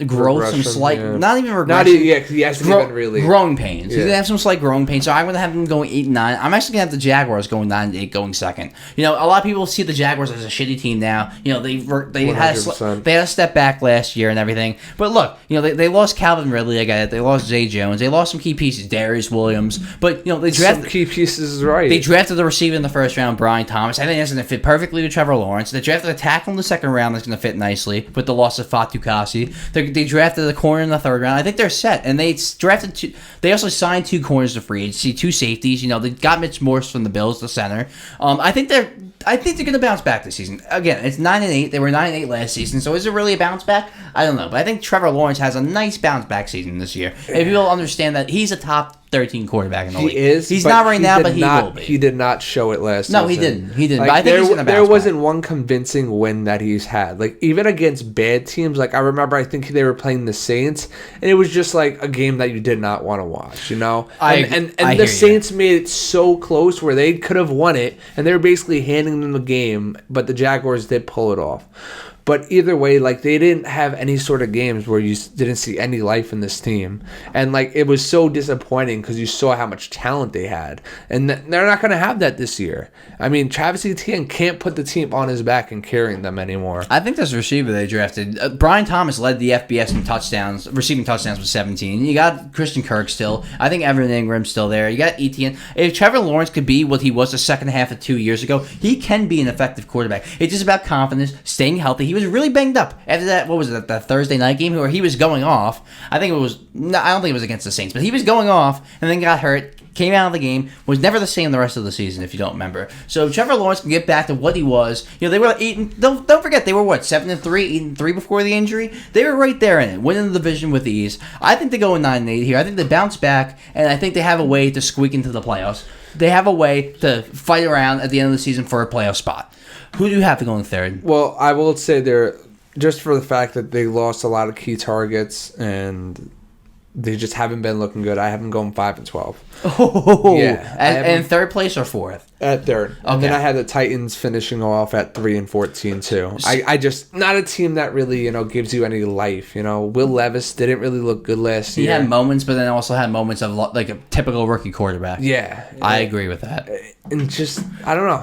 [SPEAKER 1] growth, some slight, not even regression.
[SPEAKER 2] He hasn't even really.
[SPEAKER 1] Growing pains. Yeah. He's going to have some slight growing pains. So I'm going to have him going 8-9. I'm actually going to have the Jaguars going 9-8, going second. A lot of people see the Jaguars as a shitty team now. They had a step back last year and everything. But look, they lost Calvin Ridley. I get it. They lost Zay Jones. They lost some key pieces, Darius Williams. But they drafted
[SPEAKER 2] some key pieces, is right.
[SPEAKER 1] They drafted the receiver in the first round, Brian Thomas. I think that's going to fit perfectly with Trevor Lawrence. They drafted a tackle in the second round that's going to fit nicely with the loss of Fatu Kasi. They drafted a corner in the third round. I think they're set. And they drafted they also signed 2 corners to free agency, 2 safeties. They got Mitch Morse from the Bills, the center. I think they're going to bounce back this season. Again, it's 9-8. They were 9-8 last season. So is it really a bounce back? I don't know. But I think Trevor Lawrence has a nice bounce back season this year. If people understand that he's a top 13 quarterback in the league.
[SPEAKER 2] He is.
[SPEAKER 1] He's not right now, but he will be.
[SPEAKER 2] He did not show it last season.
[SPEAKER 1] No, he didn't. But I think he's going to bounce
[SPEAKER 2] There wasn't
[SPEAKER 1] back.
[SPEAKER 2] one convincing win that he's had. Even against bad teams. I remember, I think they were playing the Saints, and it was just a game that you did not want to watch. And the Saints made it so close where they could have won it, and they were basically handing them the game, but the Jaguars did pull it off. But either way, they didn't have any sort of games where you didn't see any life in this team. And, it was so disappointing because you saw how much talent they had. And they're not going to have that this year. I mean, Travis Etienne can't put the team on his back and carrying them anymore.
[SPEAKER 1] I think this receiver they drafted, Brian Thomas led the FBS in receiving touchdowns with 17. You got Christian Kirk still. I think Evan Ingram's still there. You got Etienne. If Trevor Lawrence could be what he was the second half of 2 years ago, he can be an effective quarterback. It's just about confidence, staying healthy. He was really banged up after that. What was it? That Thursday night game where he was going off. I don't think it was against the Saints, but he was going off and then got hurt. Came out of the game, was never the same the rest of the season, if you don't remember. So if Trevor Lawrence can get back to what he was, they were 8. Don't forget they were 7-3, 8-3 before the injury. They were right there in it, winning the division with ease. I think they go 9-8 here. I think they bounce back, and I think they have a way to squeak into the playoffs. They have a way to fight around at the end of the season for a playoff spot. Who do you have to go in third?
[SPEAKER 2] Well, I will say they're just for the fact that they lost a lot of key targets and they just haven't been looking good. I have them going 5-12.
[SPEAKER 1] Oh, yeah. And third place or fourth?
[SPEAKER 2] At third.
[SPEAKER 1] Okay.
[SPEAKER 2] And then I had the Titans finishing off at 3-14 too. I just not a team that really gives you any life. Will Levis didn't really look good last year.
[SPEAKER 1] He had moments, but then also had moments of a typical rookie quarterback.
[SPEAKER 2] Yeah,
[SPEAKER 1] I agree with that.
[SPEAKER 2] And just I don't know.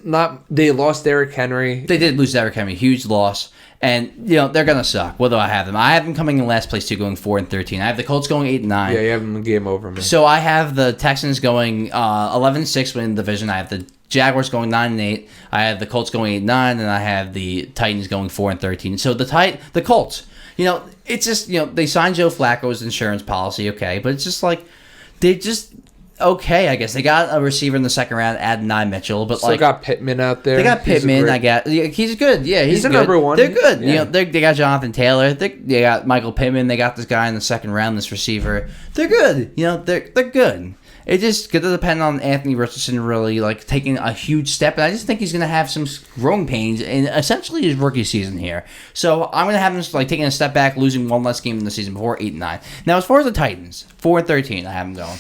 [SPEAKER 1] Though,
[SPEAKER 2] they lost Derrick Henry.
[SPEAKER 1] They did lose Derrick Henry, huge loss. And, they're going to suck. What do I have them? I have them coming in last place, too, going 4-13. I have the Colts going 8-9.
[SPEAKER 2] Yeah, you have them game over me.
[SPEAKER 1] So I have the Texans going 11-6 winning the division. I have the Jaguars going 9-8. I have the Colts going 8-9. And I have the Titans going 4-13. So the Colts, it's just, they signed Joe Flacco's insurance policy, okay. But it's just they just... Okay, I guess they got a receiver in the second round, Adonai Mitchell, but
[SPEAKER 2] still got Pittman out there.
[SPEAKER 1] They got Pittman. He's good. Yeah, he's
[SPEAKER 2] the
[SPEAKER 1] good.
[SPEAKER 2] number one.
[SPEAKER 1] They're good.
[SPEAKER 2] Yeah.
[SPEAKER 1] They got Jonathan Taylor. They got Michael Pittman. They got this guy in the second round, this receiver. They're good. They're good. It's just going to depend on Anthony Richardson really like taking a huge step, and I just think he's going to have some growing pains in essentially his rookie season here. So I'm going to have him like taking a step back, losing one less game in the season before 8-9. Now as far as the Titans, 4-13, I have them going.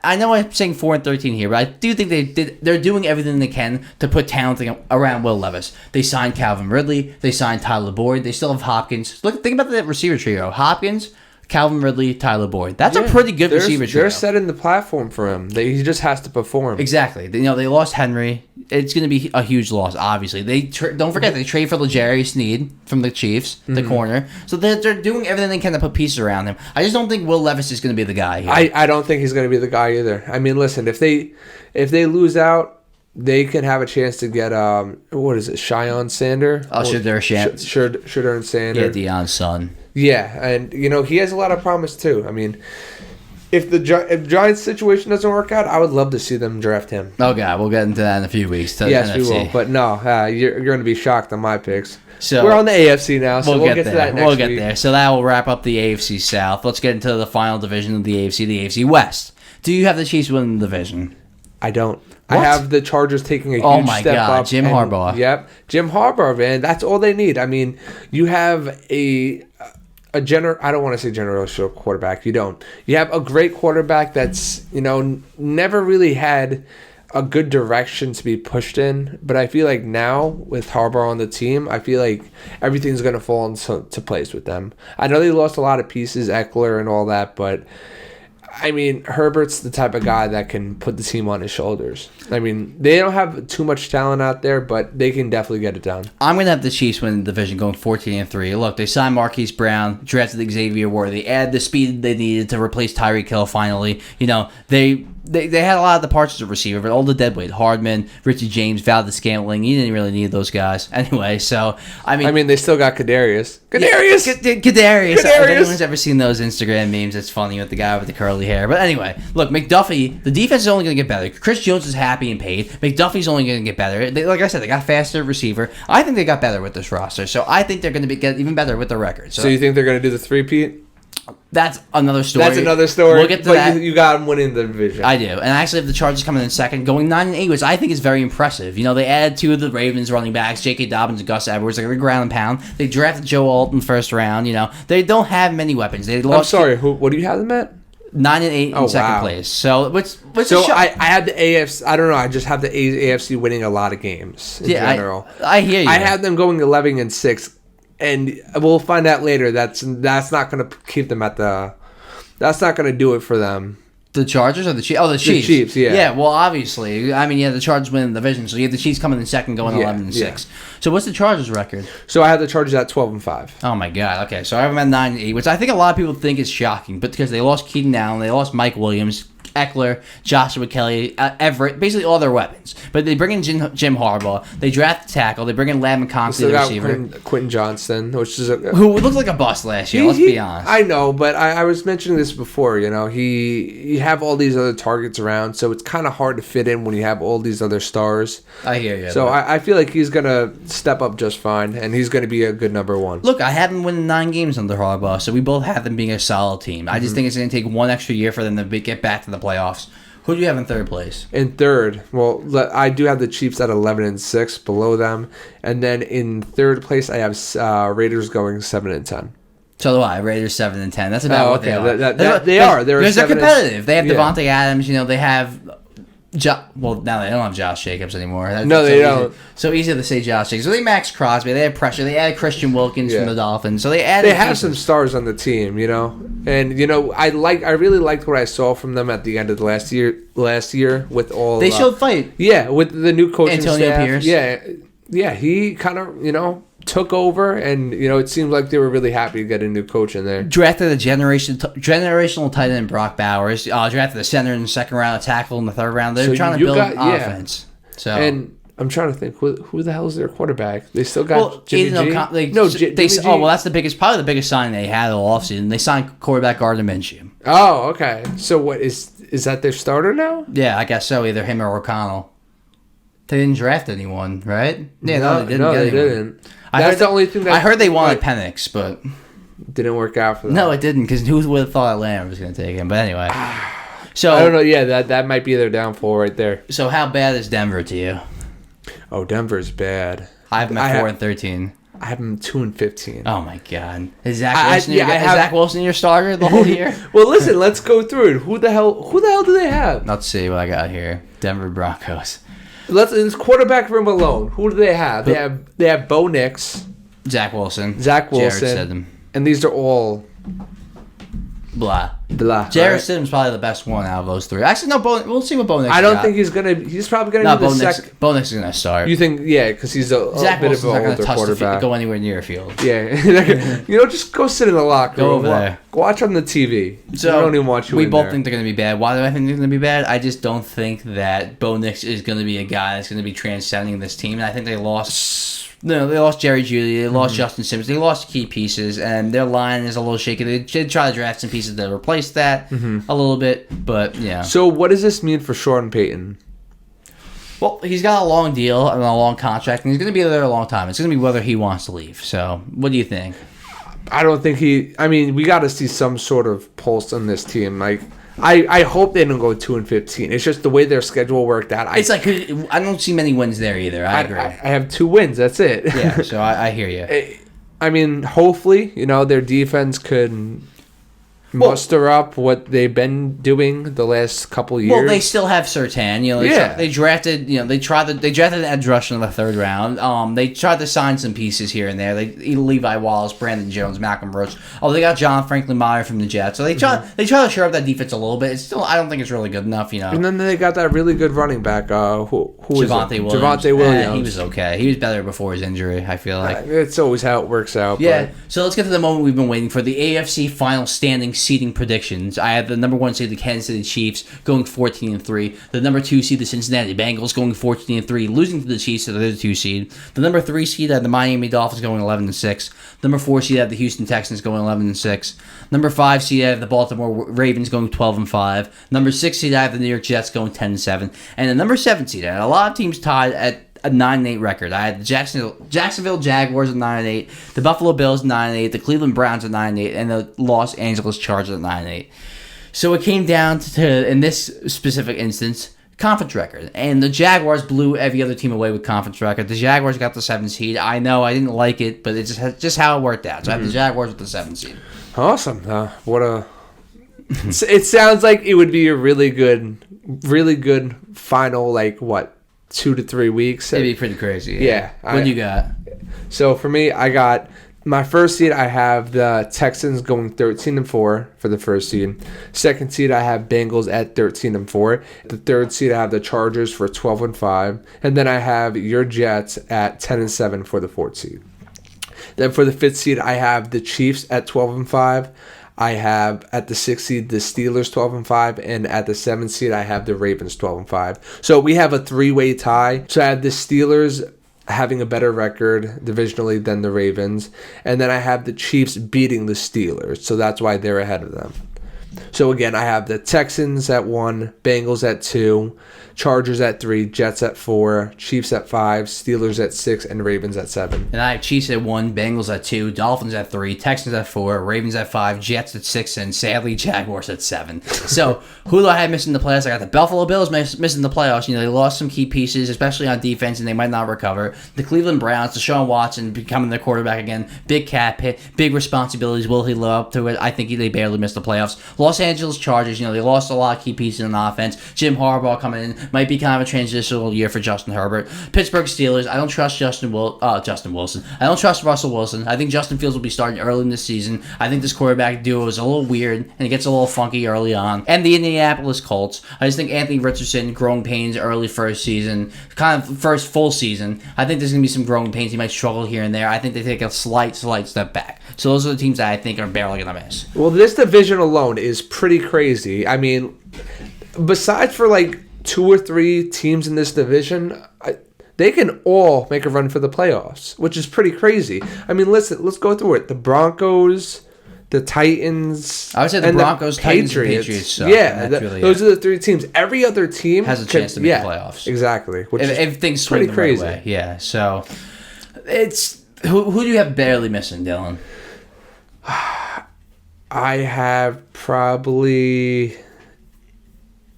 [SPEAKER 1] I know I'm saying 4-13 here, but I do think they're doing everything they can to put talent around Will Levis. They signed Calvin Ridley. They signed Tyler Boyd. They still have Hopkins. Think about that receiver trio: Hopkins, Calvin Ridley, Tyler Boyd. That's a pretty good receiver trio.
[SPEAKER 2] They're setting the platform for him. He just has to perform.
[SPEAKER 1] Exactly. They lost Henry. It's going to be a huge loss, obviously. Don't forget, they trade for L'Jarius Sneed from the Chiefs, the corner. So they're doing everything they can to put pieces around him. I just don't think Will Levis is going to be the guy here.
[SPEAKER 2] I don't think he's going to be the guy either. I mean, listen, if they lose out, they can have a chance to get what is it, Shion Sander? Shedeur Sander.
[SPEAKER 1] Yeah, Deion's son.
[SPEAKER 2] Yeah, and he has a lot of promise too. I mean, if Giants' situation doesn't work out, I would love to see them draft him.
[SPEAKER 1] Oh God, we'll get into that in a few weeks.
[SPEAKER 2] Yes,
[SPEAKER 1] NFC.
[SPEAKER 2] we will. But no, you're going to be shocked on my picks.
[SPEAKER 1] So
[SPEAKER 2] we're on the AFC now, so we'll get to that next week.
[SPEAKER 1] We'll get there. So that will wrap up the AFC South. Let's get into the final division of the AFC West. Do you have the Chiefs winning the division?
[SPEAKER 2] I don't. What? I have the Chargers taking a huge step up.
[SPEAKER 1] Oh my God, Jim Harbaugh.
[SPEAKER 2] Yep, Jim Harbaugh, man. That's all they need. I mean, you have I don't want to say generational quarterback. You don't. You have a great quarterback that's never really had a good direction to be pushed in. But I feel like now with Harbaugh on the team, I feel like everything's going to fall into place with them. I know they lost a lot of pieces, Eckler and all that, but I mean, Herbert's the type of guy that can put the team on his shoulders. I mean, they don't have too much talent out there, but they can definitely get it done. I'm
[SPEAKER 1] going to have the Chiefs win the division going 14-3. Look, they signed Marquise Brown, drafted Xavier Ward. They added the speed they needed to replace Tyreek Hill finally. They had a lot of departures at receiver, but all the deadweight, Hardman, Richie James, Valdez-Scantling, you didn't really need those guys anyway. So I mean,
[SPEAKER 2] they still got Kadarius.
[SPEAKER 1] Kadarius. If anyone's ever seen those Instagram memes, it's funny with the guy with the curly hair. But anyway, look, McDuffie, the defense is only going to get better. Chris Jones is happy and paid. McDuffie's only going to get better. Like I said, they got faster receiver. I think they got better with this roster, so I think they're going to get even better with the record.
[SPEAKER 2] So you think they're going to do the three-peat?
[SPEAKER 1] That's another story.
[SPEAKER 2] We'll get to that. You got them winning the division.
[SPEAKER 1] I do. And I actually have the Chargers coming in second, going 9-8, which I think is very impressive. They added two of the Ravens running backs, J.K. Dobbins and Gus Edwards. They're going to ground and pound. They drafted Joe Alton first round. They don't have many weapons.
[SPEAKER 2] I'm sorry. What do you have them at?
[SPEAKER 1] 9-8 in second place. So
[SPEAKER 2] I had the AFC. I don't know. I just have the AFC winning a lot of games in general.
[SPEAKER 1] I hear you.
[SPEAKER 2] I had them going 11-6. And we'll find out later. That's not going to keep them at the. That's not going to do it for them.
[SPEAKER 1] The Chargers or the Chiefs? Oh, the Chiefs.
[SPEAKER 2] The Chiefs, yeah.
[SPEAKER 1] Yeah, well, obviously. I mean, the Chargers win the division, so you have the Chiefs coming in second, going 11-6. Yeah. So what's the Chargers' record?
[SPEAKER 2] So I have the Chargers at 12-5.
[SPEAKER 1] Oh my God. Okay, so I have them at 9-8, which I think a lot of people think is shocking, but because they lost Keaton Allen, they lost Mike Williams, Eckler, Joshua Kelly, Everett, basically all their weapons. But they bring in Jim Harbaugh. They draft the tackle. They bring in Ladd McConkey, the receiver.
[SPEAKER 2] Quentin Johnston, which is
[SPEAKER 1] who looked like a bust last year. Let's be honest.
[SPEAKER 2] I know, but I was mentioning this before. You have all these other targets around, so it's kind of hard to fit in when you have all these other stars.
[SPEAKER 1] I hear you.
[SPEAKER 2] So I feel like he's gonna step up just fine, and he's gonna be a good number one.
[SPEAKER 1] Look, I have them winning 9 games under Harbaugh, so we both have them being a solid team. I just think it's gonna take one extra year for them to get back to the playoffs. Who do you have in third place?
[SPEAKER 2] In third, well, I do have the Chiefs at 11-6 below them, and then in third place I have Raiders going 7-10.
[SPEAKER 1] So do I. Raiders 7-10. That's about what they are.
[SPEAKER 2] They are. They're
[SPEAKER 1] competitive. They have Devontae Adams. They have. Well, now they don't have Josh Jacobs anymore.
[SPEAKER 2] They don't.
[SPEAKER 1] So easy to say Josh Jacobs. So they Max Crosby. They had pressure. They added Christian Wilkins from the Dolphins. So they
[SPEAKER 2] have some stars on the team, And I really liked what I saw from them at the end of the last year with all.
[SPEAKER 1] They showed fight.
[SPEAKER 2] Yeah, with the new coaching
[SPEAKER 1] Antonio
[SPEAKER 2] staff.
[SPEAKER 1] Pierce.
[SPEAKER 2] Yeah. He kind of took over, and it seemed like they were really happy to get a new coach in there.
[SPEAKER 1] Drafted a generational tight end, Brock Bowers. Drafted a center in the second round, a tackle in the third round. They're trying to build offense. So
[SPEAKER 2] and I'm trying to think who the hell is their quarterback. They still got Jimmy G.
[SPEAKER 1] That's probably the biggest signing they had all offseason. They signed quarterback Gardner Minshew.
[SPEAKER 2] Oh, okay. So what is that their starter now?
[SPEAKER 1] Yeah, I guess so. Either him or O'Connell. They didn't draft anyone, right? Yeah,
[SPEAKER 2] no, they didn't. That's the only thing.
[SPEAKER 1] I heard they wanted Penix, but
[SPEAKER 2] didn't work out for them.
[SPEAKER 1] No, it didn't, because who would have thought Atlanta was going to take him? But anyway. So
[SPEAKER 2] I don't know. Yeah, that might be their downfall right there.
[SPEAKER 1] So how bad is Denver to you?
[SPEAKER 2] Oh, Denver's bad.
[SPEAKER 1] I have them at 4-13.
[SPEAKER 2] I have them 2-15.
[SPEAKER 1] Oh my God! Is Zach Wilson your starter the whole year?
[SPEAKER 2] Well, listen, let's go through it. Who the hell do they have?
[SPEAKER 1] Let's see what I got here. Denver Broncos.
[SPEAKER 2] Let's quarterback room alone. Who do they have? They have Bo Nix,
[SPEAKER 1] Zach Wilson,
[SPEAKER 2] Jared
[SPEAKER 1] Stidham,
[SPEAKER 2] and these are all
[SPEAKER 1] blah. Jared
[SPEAKER 2] right?
[SPEAKER 1] Stidham's probably the best one out of those three. Actually, no. We'll see what Bo Nix.
[SPEAKER 2] I don't think he's gonna. He's probably gonna be the second.
[SPEAKER 1] Bo Nix is gonna start.
[SPEAKER 2] You think? Yeah, because he's a
[SPEAKER 1] Zach
[SPEAKER 2] bit
[SPEAKER 1] Wilson's
[SPEAKER 2] of an
[SPEAKER 1] not
[SPEAKER 2] older
[SPEAKER 1] gonna
[SPEAKER 2] quarterback.
[SPEAKER 1] go anywhere near a field.
[SPEAKER 2] Yeah, just go sit in the locker room.
[SPEAKER 1] Go over there.
[SPEAKER 2] Watch on the TV.
[SPEAKER 1] So
[SPEAKER 2] I don't even watch you.
[SPEAKER 1] We
[SPEAKER 2] in
[SPEAKER 1] both
[SPEAKER 2] there.
[SPEAKER 1] think they're going to be bad. Why do I think they're going to be bad? I just don't think that Bo Nix is going to be a guy that's going to be transcending this team. And I think they lost. No, they lost Jerry Jeudy. They lost Justin Simmons. They lost key pieces, and their line is a little shaky. They did try to draft some pieces to replace that a little bit, but yeah.
[SPEAKER 2] So what does this mean for Sean Payton?
[SPEAKER 1] Well, he's got a long deal and a long contract, and he's going to be there a long time. It's going to be whether he wants to leave. So, what do you think?
[SPEAKER 2] I don't think I mean, we got to see some sort of pulse on this team. Like, I hope they don't go 2-15. It's just the way their schedule worked out.
[SPEAKER 1] It's like I don't see many wins there either. I agree.
[SPEAKER 2] I have 2 wins. That's it.
[SPEAKER 1] Yeah, so I hear you.
[SPEAKER 2] I mean, hopefully, their defense could muster up what they've been doing the last couple years.
[SPEAKER 1] Well, they still have Surtain. They drafted. They drafted edge rusher in the 3rd round. They tried to sign some pieces here and there. Levi Wallace, Brandon Jones, Malcolm Roach. Oh, they got John Franklin Meyer from the Jets. So they try to shore up that defense a little bit. It's still, I don't think it's really good enough.
[SPEAKER 2] And then they got that really good running back. Who was
[SPEAKER 1] Javonte Williams?
[SPEAKER 2] Javonte Williams.
[SPEAKER 1] He was okay. He was better before his injury. I feel like
[SPEAKER 2] it's always how it works out.
[SPEAKER 1] Yeah.
[SPEAKER 2] But.
[SPEAKER 1] So let's get to the moment we've been waiting for: the AFC final standing seeding predictions. I have the number 1 seed, the Kansas City Chiefs, going 14-3. The number 2 seed, the Cincinnati Bengals, going 14-3, losing to the Chiefs, so they're the 2 seed. The number 3 seed, I have the Miami Dolphins, going 11-6. Number 4 seed, I have the Houston Texans, going 11-6. Number 5 seed, I have the Baltimore Ravens, going 12-5. Number 6 seed, I have the New York Jets, going 10-7. And the number 7 seed, I had a lot of teams tied at a 9-8 record. I had the Jacksonville Jaguars at 9-8, the Buffalo Bills at 9-8, the Cleveland Browns at 9-8, and the Los Angeles Chargers at 9-8. So it came down to, in this specific instance, conference record. And the Jaguars blew every other team away with conference record. The Jaguars got the 7th seed. I know I didn't like it, but it's just how it worked out. So I have the Jaguars with the 7th seed.
[SPEAKER 2] Awesome. It sounds like it would be a really good final, 2 to 3 weeks.
[SPEAKER 1] It'd be pretty crazy.
[SPEAKER 2] Yeah.
[SPEAKER 1] What do you got?
[SPEAKER 2] So for me, I got my 1st seed. I have the Texans going 13-4 for the 1st seed. 2nd seed, I have Bengals at 13-4. The 3rd seed, I have the Chargers for 12-5, and then I have your Jets at 10-7 for the 4th seed. Then for the 5th seed, I have the Chiefs at 12-5. I have at the 6th seed the Steelers 12-5, and at the 7th seed I have the Ravens 12-5. So we have a 3-way tie. So I have the Steelers having a better record divisionally than the Ravens, and then I have the Chiefs beating the Steelers. So that's why they're ahead of them. So again, I have the Texans at 1, Bengals at 2, Chargers at 3, Jets at 4, Chiefs at 5, Steelers at 6, and Ravens at 7.
[SPEAKER 1] And I have Chiefs at 1, Bengals at 2, Dolphins at 3, Texans at 4, Ravens at 5, Jets at 6, and sadly Jaguars at 7. So who do I have missing the playoffs? I got the Buffalo Bills missing the playoffs. They lost some key pieces, especially on defense, and they might not recover. The Cleveland Browns, Deshaun Watson becoming their quarterback again. Big cap hit, big responsibilities. Will he live up to it? I think they barely missed the playoffs. Los Angeles Chargers, they lost a lot of key pieces in offense. Jim Harbaugh coming in, might be kind of a transitional year for Justin Herbert. Pittsburgh Steelers, I don't trust Justin Wilson. I don't trust Russell Wilson. I think Justin Fields will be starting early in the season. I think this quarterback duo is a little weird, and it gets a little funky early on. And the Indianapolis Colts, I just think Anthony Richardson, growing pains early first season, kind of first full season. I think there's going to be some growing pains. He might struggle here and there. I think they take a slight step back. So those are the teams that I think are barely going to miss.
[SPEAKER 2] Well, this division alone is pretty crazy. I mean, besides for 2 or 3 teams in this division, they can all make a run for the playoffs, which is pretty crazy. I mean, listen, let's go through it. The Broncos, the Titans,
[SPEAKER 1] I would say the Broncos, Titans, and Patriots. So
[SPEAKER 2] yeah, those are the 3 teams. Every other team
[SPEAKER 1] has a chance to make the playoffs.
[SPEAKER 2] Exactly. Which
[SPEAKER 1] if things swing the right way. Yeah. So it's who do you have barely missing, Dylan?
[SPEAKER 2] I have probably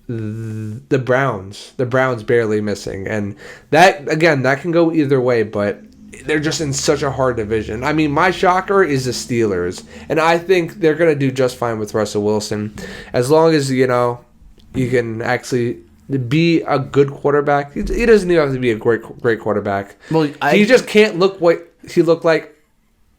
[SPEAKER 2] the Browns. The Browns barely missing, and that can go either way, but they're just in such a hard division. I mean, my shocker is the Steelers, and I think they're going to do just fine with Russell Wilson, as long as, you can actually be a good quarterback. He doesn't even have to be a great quarterback. Well, he just can't look what he looked like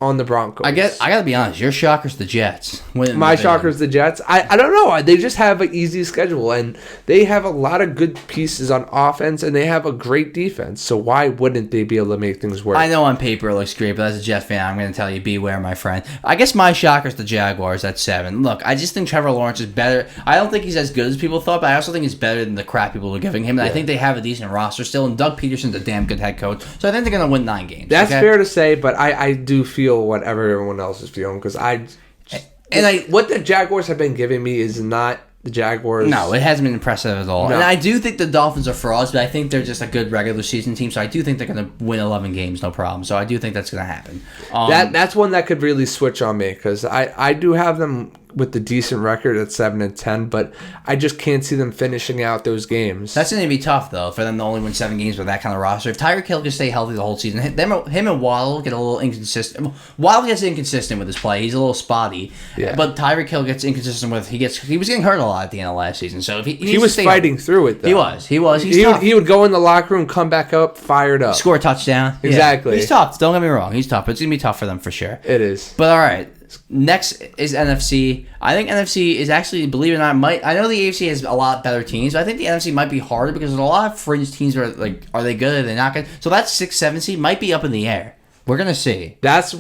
[SPEAKER 2] on the Broncos.
[SPEAKER 1] I gotta be honest. Your shocker's the Jets.
[SPEAKER 2] My shocker's the Jets. I don't know. They just have an easy schedule, and they have a lot of good pieces on offense, and they have a great defense. So why wouldn't they be able to make things work?
[SPEAKER 1] I know on paper it looks great, but as a Jets fan, I'm going to tell you, beware, my friend. I guess my shocker's the Jaguars at 7. Look, I just think Trevor Lawrence is better. I don't think he's as good as people thought, but I also think he's better than the crap people are giving him. And I think they have a decent roster still, and Doug Peterson's a damn good head coach. So I think they're going to win 9 games.
[SPEAKER 2] That's fair to say, but I do feel whatever everyone else is feeling, because what the Jaguars have been giving me is not the Jaguars.
[SPEAKER 1] No, it hasn't been impressive at all. No. And I do think the Dolphins are frauds, but I think they're just a good regular season team, so I do think they're going to win 11 games, no problem. So I do think that's going to happen.
[SPEAKER 2] That's one that could really switch on me, because I do have them with the decent record at 7-10, but I just can't see them finishing out those games.
[SPEAKER 1] That's going to be tough, though, for them to only win 7 games with that kind of roster. If Tyreek Hill can stay healthy the whole season, him and Waddle get a little inconsistent. Waddle gets inconsistent with his play. He's a little spotty. Yeah. But Tyreek Hill gets inconsistent with he was getting hurt a lot at the end of last season. So if he
[SPEAKER 2] was fighting through it, though.
[SPEAKER 1] He was. He
[SPEAKER 2] would go in the locker room, come back up, fired up,
[SPEAKER 1] score a touchdown.
[SPEAKER 2] Exactly.
[SPEAKER 1] Yeah. He's tough. Don't get me wrong. He's tough, but it's gonna be tough for them for sure.
[SPEAKER 2] It is.
[SPEAKER 1] But all right. Next is NFC. I think NFC is actually, believe it or not, I know the AFC has a lot better teams, but I think the NFC might be harder because there's a lot of fringe teams where, like, are they good? Are they not good? So that 6-7 seed might be up in the air. We're gonna see.
[SPEAKER 2] That's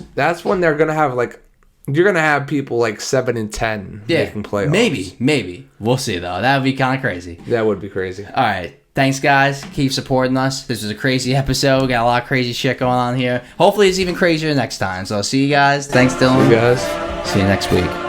[SPEAKER 2] when they're gonna have you're gonna have people like 7-10 making playoffs.
[SPEAKER 1] Maybe. We'll see though. That would be kind of crazy.
[SPEAKER 2] That would be crazy.
[SPEAKER 1] All right. Thanks, guys. Keep supporting us. This was a crazy episode. We got a lot of crazy shit going on here. Hopefully, it's even crazier next time. So, see you guys. Thanks, Dylan.
[SPEAKER 2] See you guys.
[SPEAKER 1] See you next week.